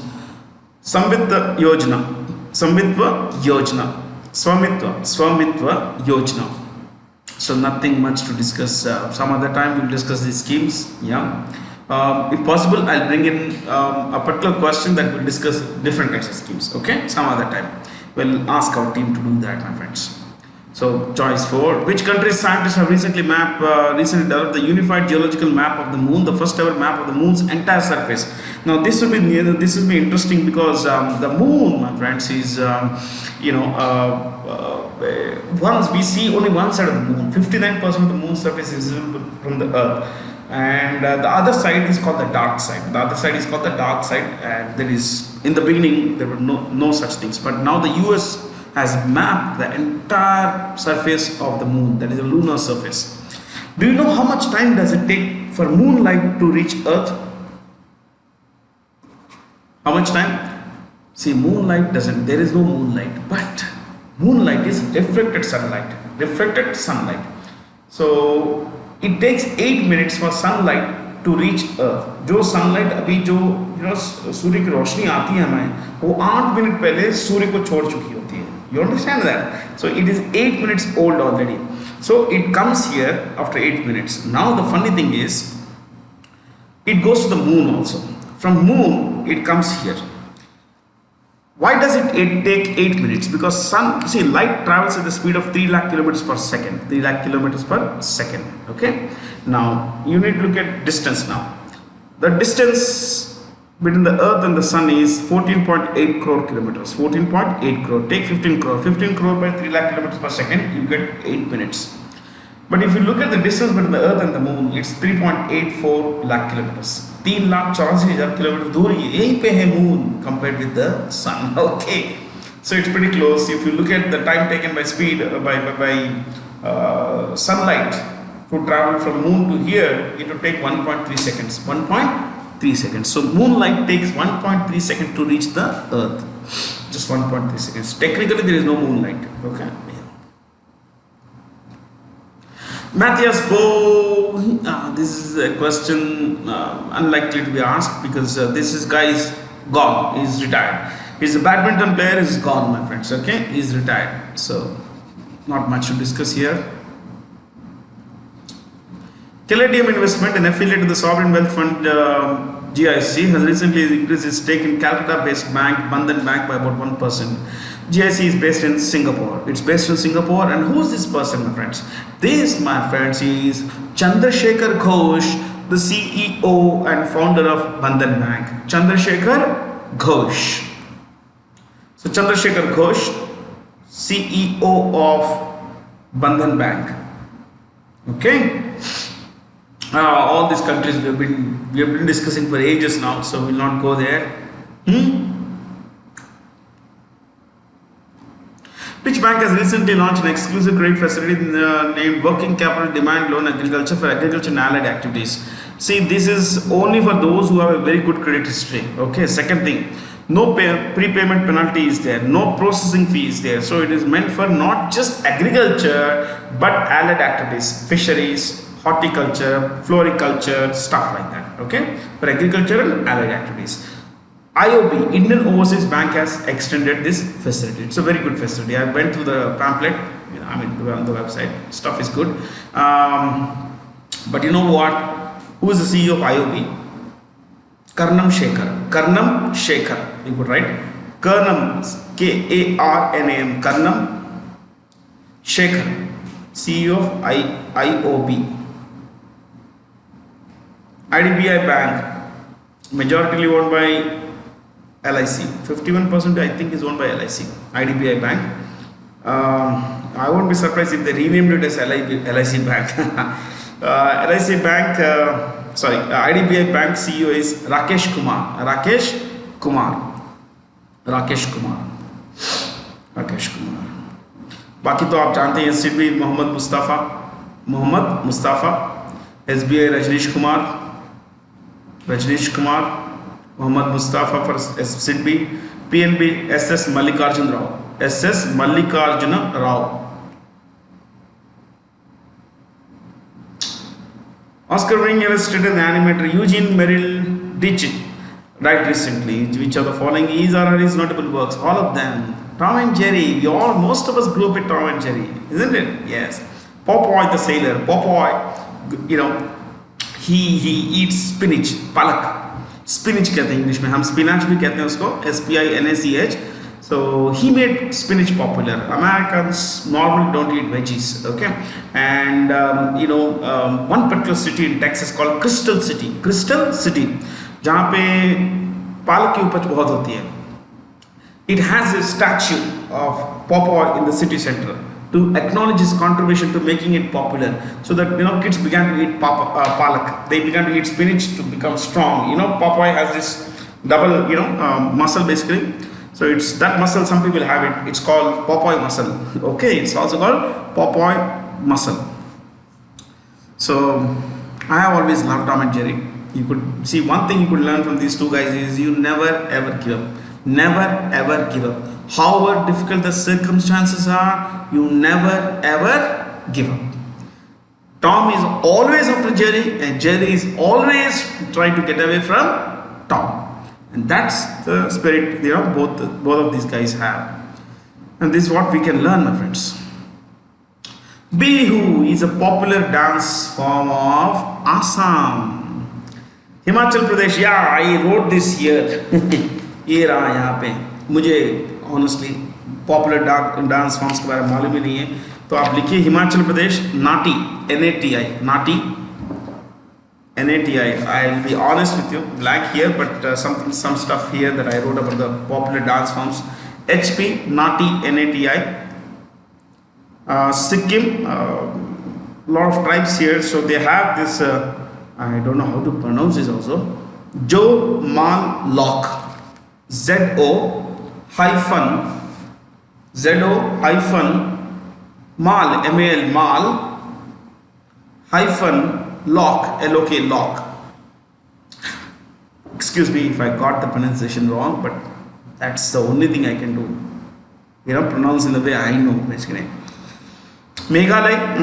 Swamitva Yojana. Swamitva Yojana. So nothing much to discuss. Some other time we'll discuss these schemes. Yeah. If possible, I'll bring in a particular question that will discuss different kinds of schemes. Okay. Some other time we'll ask our team to do that, my friends. So choice 4. Which country's scientists have recently developed the unified geological map of the moon, the first ever map of the moon's entire surface? Now this will be interesting because the moon, my friends, is once we see only one side of the moon. 59% of the moon's surface is visible from the earth, and the other side is called the dark side. And there is, in the beginning there were no such things, but now the US has mapped the entire surface of the moon, that is the lunar surface. Do you know how much time does it take for moonlight to reach earth? How much time? See, there is no moonlight, but moonlight is reflected sunlight. So it takes 8 minutes for sunlight to reach earth. जो sunlight अभी जो सूर्य की रोशनी आती है हमें, वो 8 minute पहले सूर्य को छोड़ चुकी होती है. You understand that? So it is 8 minutes old already. So it comes here after 8 minutes. Now the funny thing is, it goes to the moon also. From moon it comes here. Why does it take 8 minutes? Because sun, see, light travels at the speed of 3 lakh kilometers per second. 3 lakh kilometers per second. Okay. Now you need to look at distance now. The distance between the earth and the sun is 14.8 crore kilometers. 14.8 crore. Take 15 crore. 15 crore by 3 lakh kilometers per second, you get 8 minutes. But if you look at the distance between the earth and the moon, it's 3.84 lakh kilometers. 3,84,000 kilometers दूर यहीं पे है moon compared with the sun. Okay, so it's pretty close. If you look at the time taken by speed by sunlight to travel from moon to here, it will take 1.3 seconds. 1.3 seconds. So moonlight takes 1.3 seconds to reach the earth. Just 1.3 seconds. Technically, there is no moonlight. Okay. Matthias Bow, this is a question unlikely to be asked because this guy is gone, he's retired. He's a badminton player, he's gone, my friends, okay? He's retired, so not much to discuss here. Caladium Investment, an affiliate of the Sovereign Wealth Fund GIC, has recently increased its stake in Calcutta-based bank Bandhan Bank by about 1%. GIC is based in Singapore. It's based in Singapore, and who's this person, my friends? This, my friends, is Chandrasekhar Ghosh, the CEO and founder of Bandhan Bank. Chandrasekhar Ghosh. So Chandrasekhar Ghosh, CEO of Bandhan Bank. Okay. All these countries we have been discussing for ages now, so we'll not go there. Which bank has recently launched an exclusive credit facility named Working Capital Demand Loan Agriculture for agriculture and allied activities? See, this is only for those who have a very good credit history. Okay. Second thing, no prepayment penalty is there, no processing fee is there. So it is meant for not just agriculture but allied activities, fisheries, horticulture, floriculture, stuff like that. Okay, for agriculture and allied activities. IOB, Indian Overseas Bank, has extended this facility. It's a very good facility. I went through the pamphlet, on the website. Stuff is good. But you know what? Who is the CEO of IOB? Karnam Shekhar. Karnam Shekhar. You could write Karnam, Karnam, Karnam Shekhar, CEO of IOB. IDBI Bank, majority owned by LIC. 51% I think is owned by LIC. IDBI Bank. I won't be surprised if they renamed it as LIC Bank. LIC Bank, IDBI Bank CEO is Rakesh Kumar. Rakesh Kumar. बाकी तो आप जानते हैं SCB Mohammad Mustafa, SBI Rajneesh Kumar, Mohammad Mustafa for SCB, PNB SS Mallikarjuna Rao. Oscar-winning illustrator and animator Eugene Merrill Dichin died recently. Which of the following is or are his notable works? All of them. Tom and Jerry. Most of us grew up with Tom and Jerry, isn't it? Yes. Popeye the sailor. Popeye, he eats spinach, palak. Spinach कहते हैं English में, हम spinach भी कहते हैं उसको, SPINACH. So he made spinach popular. Americans normally don't eat veggies, okay? And one particular city in Texas called Crystal City, जहाँ पे पालक की उपज बहुत होती है. It has a statue of Popeye in the city center to acknowledge his contribution to making it popular, so that kids began to eat palak. They began to eat spinach to become strong. Popeye has this double muscle basically. So it's that muscle, some people have it. It's called Popeye muscle. Okay, it's also called Popeye muscle. So I have always loved Tom and Jerry. You could see one thing you could learn from these two guys is you never ever give up. Never ever give up. However difficult the circumstances are, you never ever give up. Tom is always after Jerry, and Jerry is always trying to get away from Tom. And that's the spirit both of these guys have. And this is what we can learn, my friends. Bihu is a popular dance form of Assam. Himachal Pradesh, yeah, I wrote this here. ये रहा यहाँ पे मुझे honestly popular dance forms के बारे में मालूम ही नहीं है, तो आप लिखिए हिमाचल प्रदेश नाटी, NATI, Nati, NATI. I'll be honest with you, blank here, but some stuff here that I wrote about the popular dance forms. HP, Nati, NATI. Sikkim, lot of tribes here, so they have this. I don't know how to pronounce this also. Jo Mal Lock, ZO hyphen Mal, MAL Mal hyphen Lock, LOK Lock. Excuse me if I got the pronunciation wrong, but that's the only thing I can do. Pronounce in the way I know basically. Meghalaya,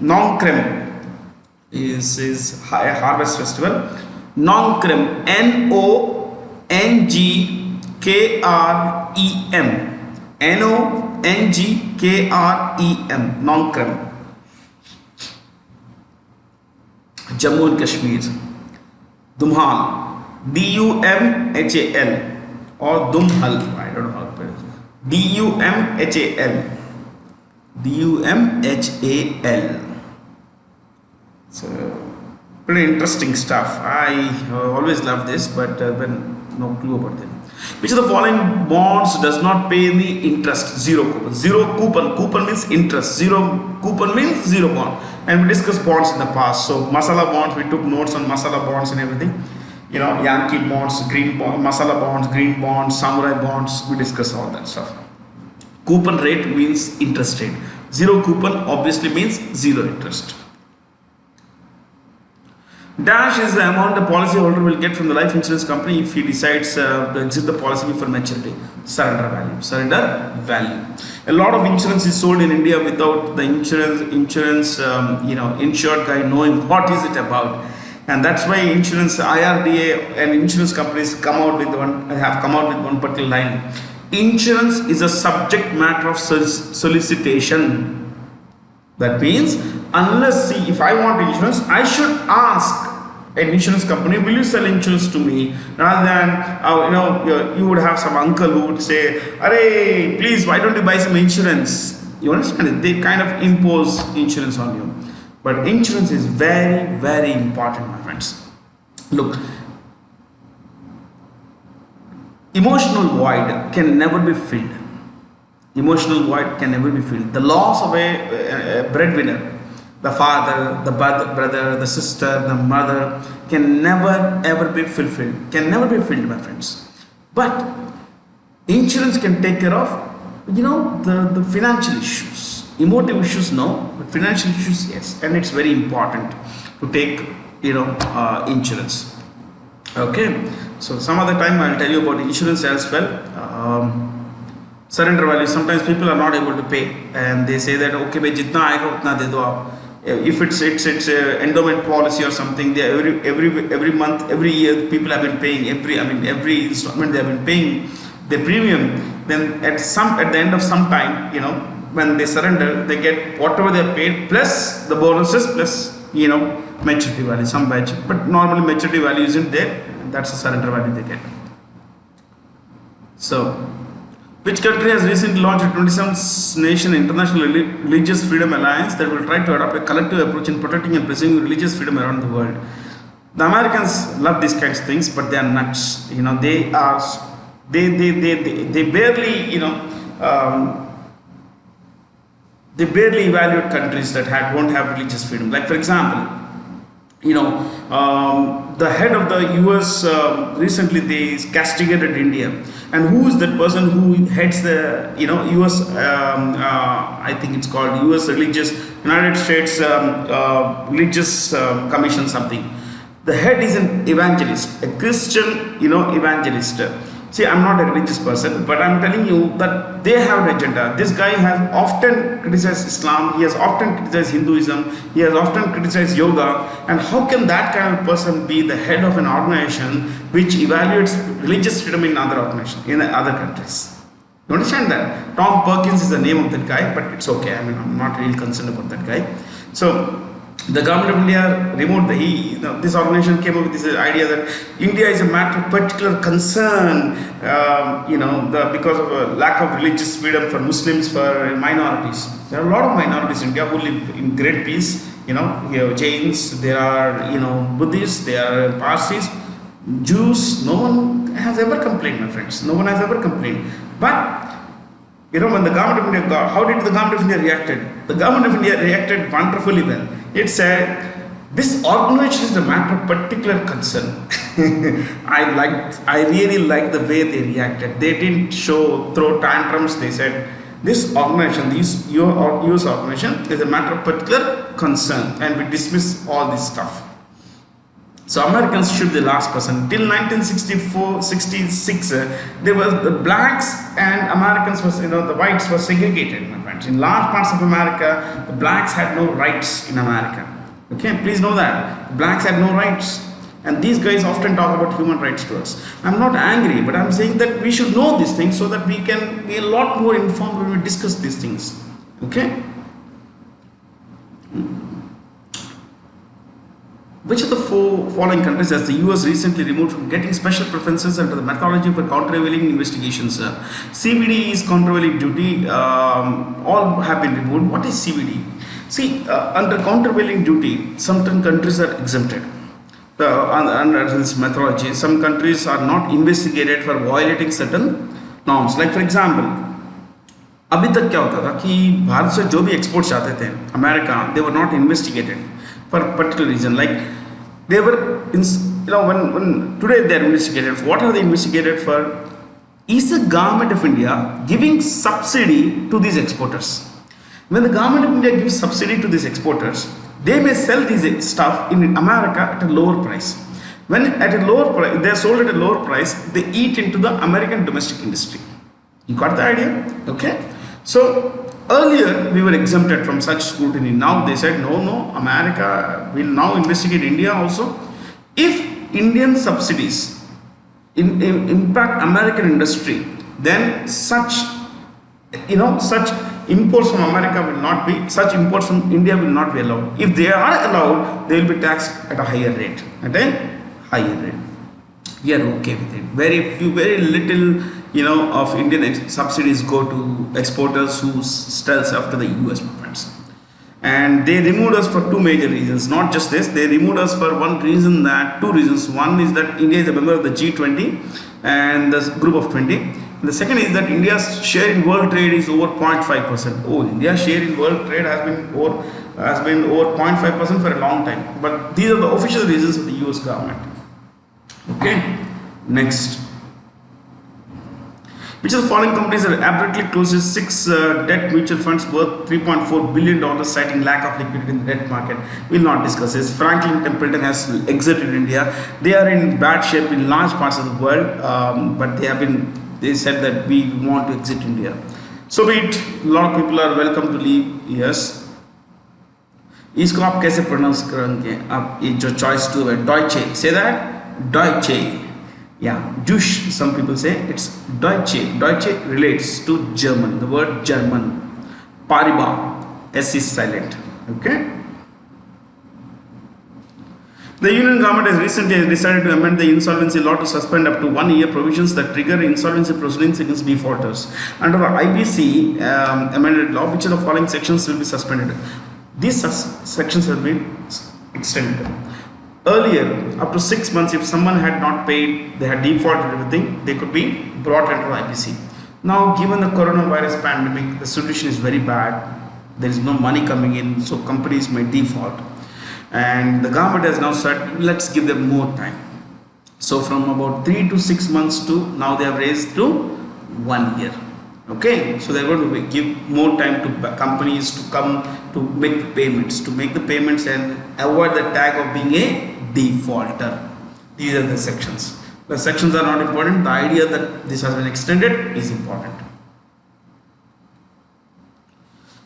Nongkrem is a harvest festival. Nongkrem, NONGKREM, NONGKREM, Nongkrem. Jammu and Kashmir, Dumhal, DUMHAL or Dumhal, I don't know how to pronounce it. DUMHAL. So pretty interesting stuff. I always love this, but when no clue about them. Which of the following bonds does not pay any interest? Zero coupon. Zero coupon. Coupon means interest. Zero coupon means zero bond. And we discussed bonds in the past. So masala bonds, we took notes on masala bonds and everything. Yankee bonds, green bond, masala bonds, green bonds, samurai bonds. We discussed all that stuff. Coupon rate means interest rate. Zero coupon obviously means zero interest. Dash is the amount the policyholder will get from the life insurance company if he decides to exit the policy before maturity. Surrender value. Surrender value. A lot of insurance is sold in India without the insurance insured guy knowing what is it about, and that's why insurance IRDA and insurance companies have come out with one particular line. Insurance is a subject matter of solicitation. That means if I want insurance, I should ask an insurance company, will you sell insurance to me? Rather than you would have some uncle who would say, "Arey, please, why don't you buy some insurance?" You understand? They kind of impose insurance on you. But insurance is very, very important, my friends. Look, emotional void can never be filled. Emotional void can never be filled. The loss of a breadwinner, the father, the brother, the sister, the mother, can never ever be fulfilled. Can never be filled, my friends. But insurance can take care of, the financial issues. Emotive issues, no, but financial issues, yes. And it's very important to take, insurance. Okay. So some other time I'll tell you about insurance as well. Surrender value. Sometimes people are not able to pay, and they say that okay, bhai, jitna aayega utna de do aap. If it's endowment policy or something, they every month, every year, people have been paying every installment they have been paying the premium. Then at the end of some time, when they surrender, they get whatever they have paid plus the bonuses plus maturity value, some batch. But normally maturity value isn't there. That's the surrender value they get. So, which country has recently launched a 27th Nation International Religious Freedom Alliance that will try to adopt a collective approach in protecting and preserving religious freedom around the world? The Americans love these kinds of things, but they are nuts. They barely they barely evaluate countries that don't have religious freedom. Like for example, the head of the US recently they castigated India, and who is that person who heads the US I think it's called US United States Religious Commission something. The head is an evangelist, a Christian evangelist. See, I'm not a religious person, but I'm telling you that they have an agenda. This guy has often criticized Islam, he has often criticized Hinduism, he has often criticized yoga, and how can that kind of person be the head of an organization which evaluates religious freedom in other organizations, in other countries? You understand that? Tom Perkins is the name of that guy, but it's okay. I'm not really concerned about that guy. So, The government of India removed this organization came up with this idea that India is a matter of particular concern, because of a lack of religious freedom for Muslims, for minorities. There are a lot of minorities in India who live in great peace. You have Jains, there are Buddhists, there are Parsis, Jews. No one has ever complained, my friends. No one has ever complained. But when the government of India, how did the government of India reacted? The government of India reacted wonderfully well. It said, this organization is a matter of particular concern. I really liked the way they reacted. They didn't throw tantrums. They said, this organization, your organization is a matter of particular concern, and we dismiss all this stuff. So Americans should be the last person. Till 1964-66, there was the blacks and Americans the whites were segregated, my friends. In large parts of America, the blacks had no rights in America. Okay, please know that. The blacks had no rights. And these guys often talk about human rights to us. I'm not angry, but I'm saying that we should know these things so that we can be a lot more informed when we discuss these things. Okay? Which of the following countries has the US recently removed from getting special preferences under the methodology for countervailing investigations? CVD is countervailing duty. All have been removed. What is CVD? See, under countervailing duty, certain countries are exempted. Under this methodology, some countries are not investigated for violating certain norms. Like for example, अभी तक क्या होता था कि भारत से जो भी exports आते थे America, they were not investigated for a particular reason. Like they were, when today they are investigated. What are they investigated for? Is the government of India giving subsidy to these exporters? When the government of India gives subsidy to these exporters, they may sell these stuff in America at a lower price. When at a lower price, they are sold at a lower price, they eat into the American domestic industry. You got the idea? Okay. So earlier we were exempted from such scrutiny. Now they said no, America will now investigate India also. If Indian subsidies impact American industry, then such imports from America will not be, such imports from India will not be allowed. If they are allowed, they will be taxed at a higher rate. We are okay with it. Very little of Indian subsidies go to exporters who sells after the US, my friends. And they removed us for two major reasons. Not just this, they removed us for two reasons. One is that India is a member of the G20 and the group of 20. And the second is that India's share in world trade is over 0.5%. Oh, India's share in world trade has been over 0.5% for a long time. But these are the official reasons of the US government. Okay, next. Which of the following companies have abruptly closes 6 debt mutual funds worth $3.4 billion, citing lack of liquidity in the debt market? We'll not discuss this. Franklin Templeton has exited India. They are in bad shape in large parts of the world, but they said that we want to exit India. So be it. A lot of people are welcome to leave. Yes. इसको आप कैसे pronounce करेंगे? आप ये जो choice to है Deutsche. Say that Deutsche. Yeah, Deutsch, some people say it's Deutsche. Deutsche relates to German, the word German. Paribas, S is silent. Okay. The Union government has recently decided to amend the Insolvency Law to suspend up to 1 year provisions that trigger insolvency proceedings against defaulters. Under the IBC amended law, which of the following sections will be suspended? These sections have been extended. Earlier, up to 6 months, if someone had not paid, they had defaulted everything, they could be brought into the IBC. Now, given the coronavirus pandemic, the situation is very bad. There is no money coming in, so companies may default. And the government has now said, let's give them more time. So from about 3 to 6 months to now they have raised to 1 year. Okay, so they're going to give more time to companies to come to make the payments and avoid the tag of being a defaulter. These are the sections. The sections are not important. The idea that this has been extended is important.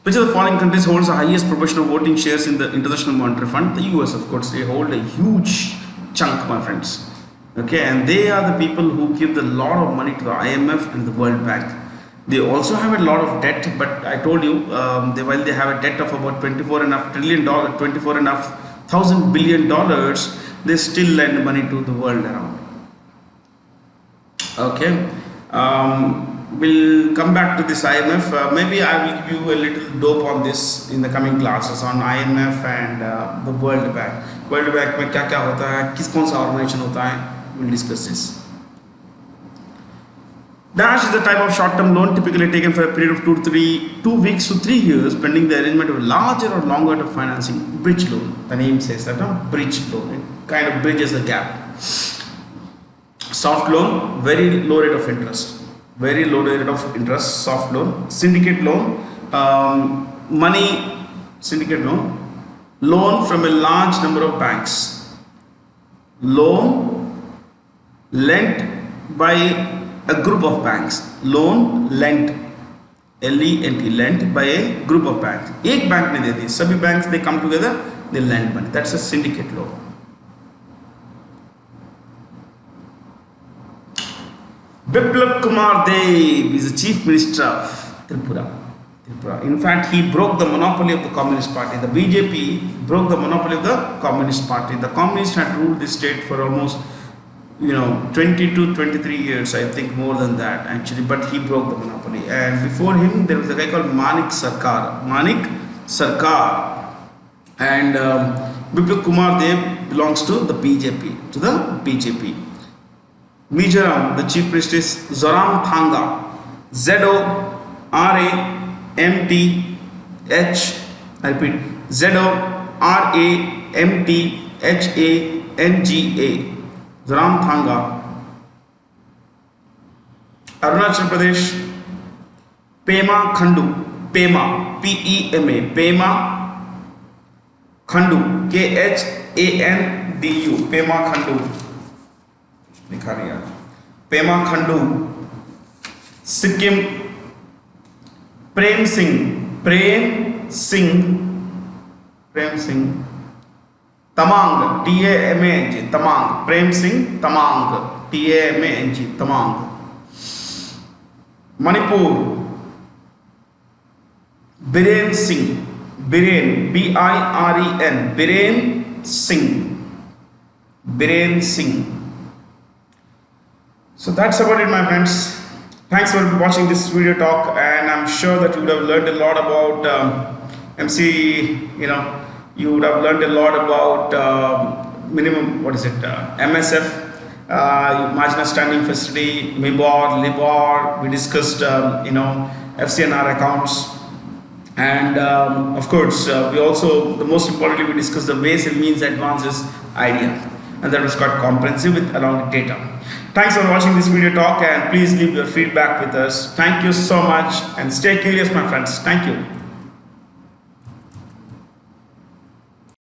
Which of the following countries holds the highest proportion of voting shares in the International Monetary Fund? The US, of course. They hold a huge chunk, my friends. Okay, and they are the people who give a lot of money to the IMF and the World Bank. They also have a lot of debt, but I told you, while they have a debt of about $24.5 trillion, 24,500 billion dollars, they still lend money to the world around. Okay, we'll come back to this IMF. Maybe I will give you a little dope on this in the coming classes on IMF and the World Bank. World Bank में क्या क्या होता है, कौन सा organisation होता है, we'll discuss this. Dash is the type of short-term loan typically taken for a period of 2 weeks to 3 years, pending the arrangement of larger or longer term financing. Bridge loan. The name says that, bridge loan. It kind of bridges the gap. Soft loan, very low rate of interest. Very low rate of interest. Soft loan. Syndicate loan, money. Syndicate loan. Loan from a large number of banks. Loan lent by a group of banks. Loan lent, L-E-N-T, lent by a group of banks. एक bank ने दे दी, सभी banks they come together, they lend money. That's a syndicate loan. Biplab Kumar Dev is the chief minister of Tripura. In fact, he broke the monopoly of the Communist Party. The BJP broke the monopoly of the Communist Party. The Communists had ruled this state for almost 20 to 23 years, I think more than that actually, but he broke the monopoly. And before him, there was a guy called Manik Sarkar. And Biplab Kumar Dev belongs to the BJP. Mizoram, the chief minister is Zoram Thanga. Z-O-R-A-M-T-H, I repeat, Z-O-R-A-M-T-H-A-N-G-A. Zoram Thanga. Arunachal Pradesh, Pema Khandu. Pema, P-E-M-A. Pema Khandu. K-H-A-N-D-U. Pema Khandu. Pema Khandu. Sikkim, Prem Singh. Tamang, T-A-M-A-N-G, Tamang, Prem Singh, Tamang, T-A-M-A-N-G, Tamang. Manipur, Biren Singh, B-I-R-E-N, Biren Singh. So that's about it, my friends. Thanks for watching this video talk, and I'm sure that you would have learned a lot about MC, you would have learned a lot about MSF, marginal standing facility, MIBOR, LIBOR. We discussed FCNR accounts, and of course we also, the most importantly, we discussed the ways and means advances idea, and that was quite comprehensive with along with data. Thanks for watching this video talk, and please leave your feedback with us. Thank you so much, and stay curious, my friends. Thank you.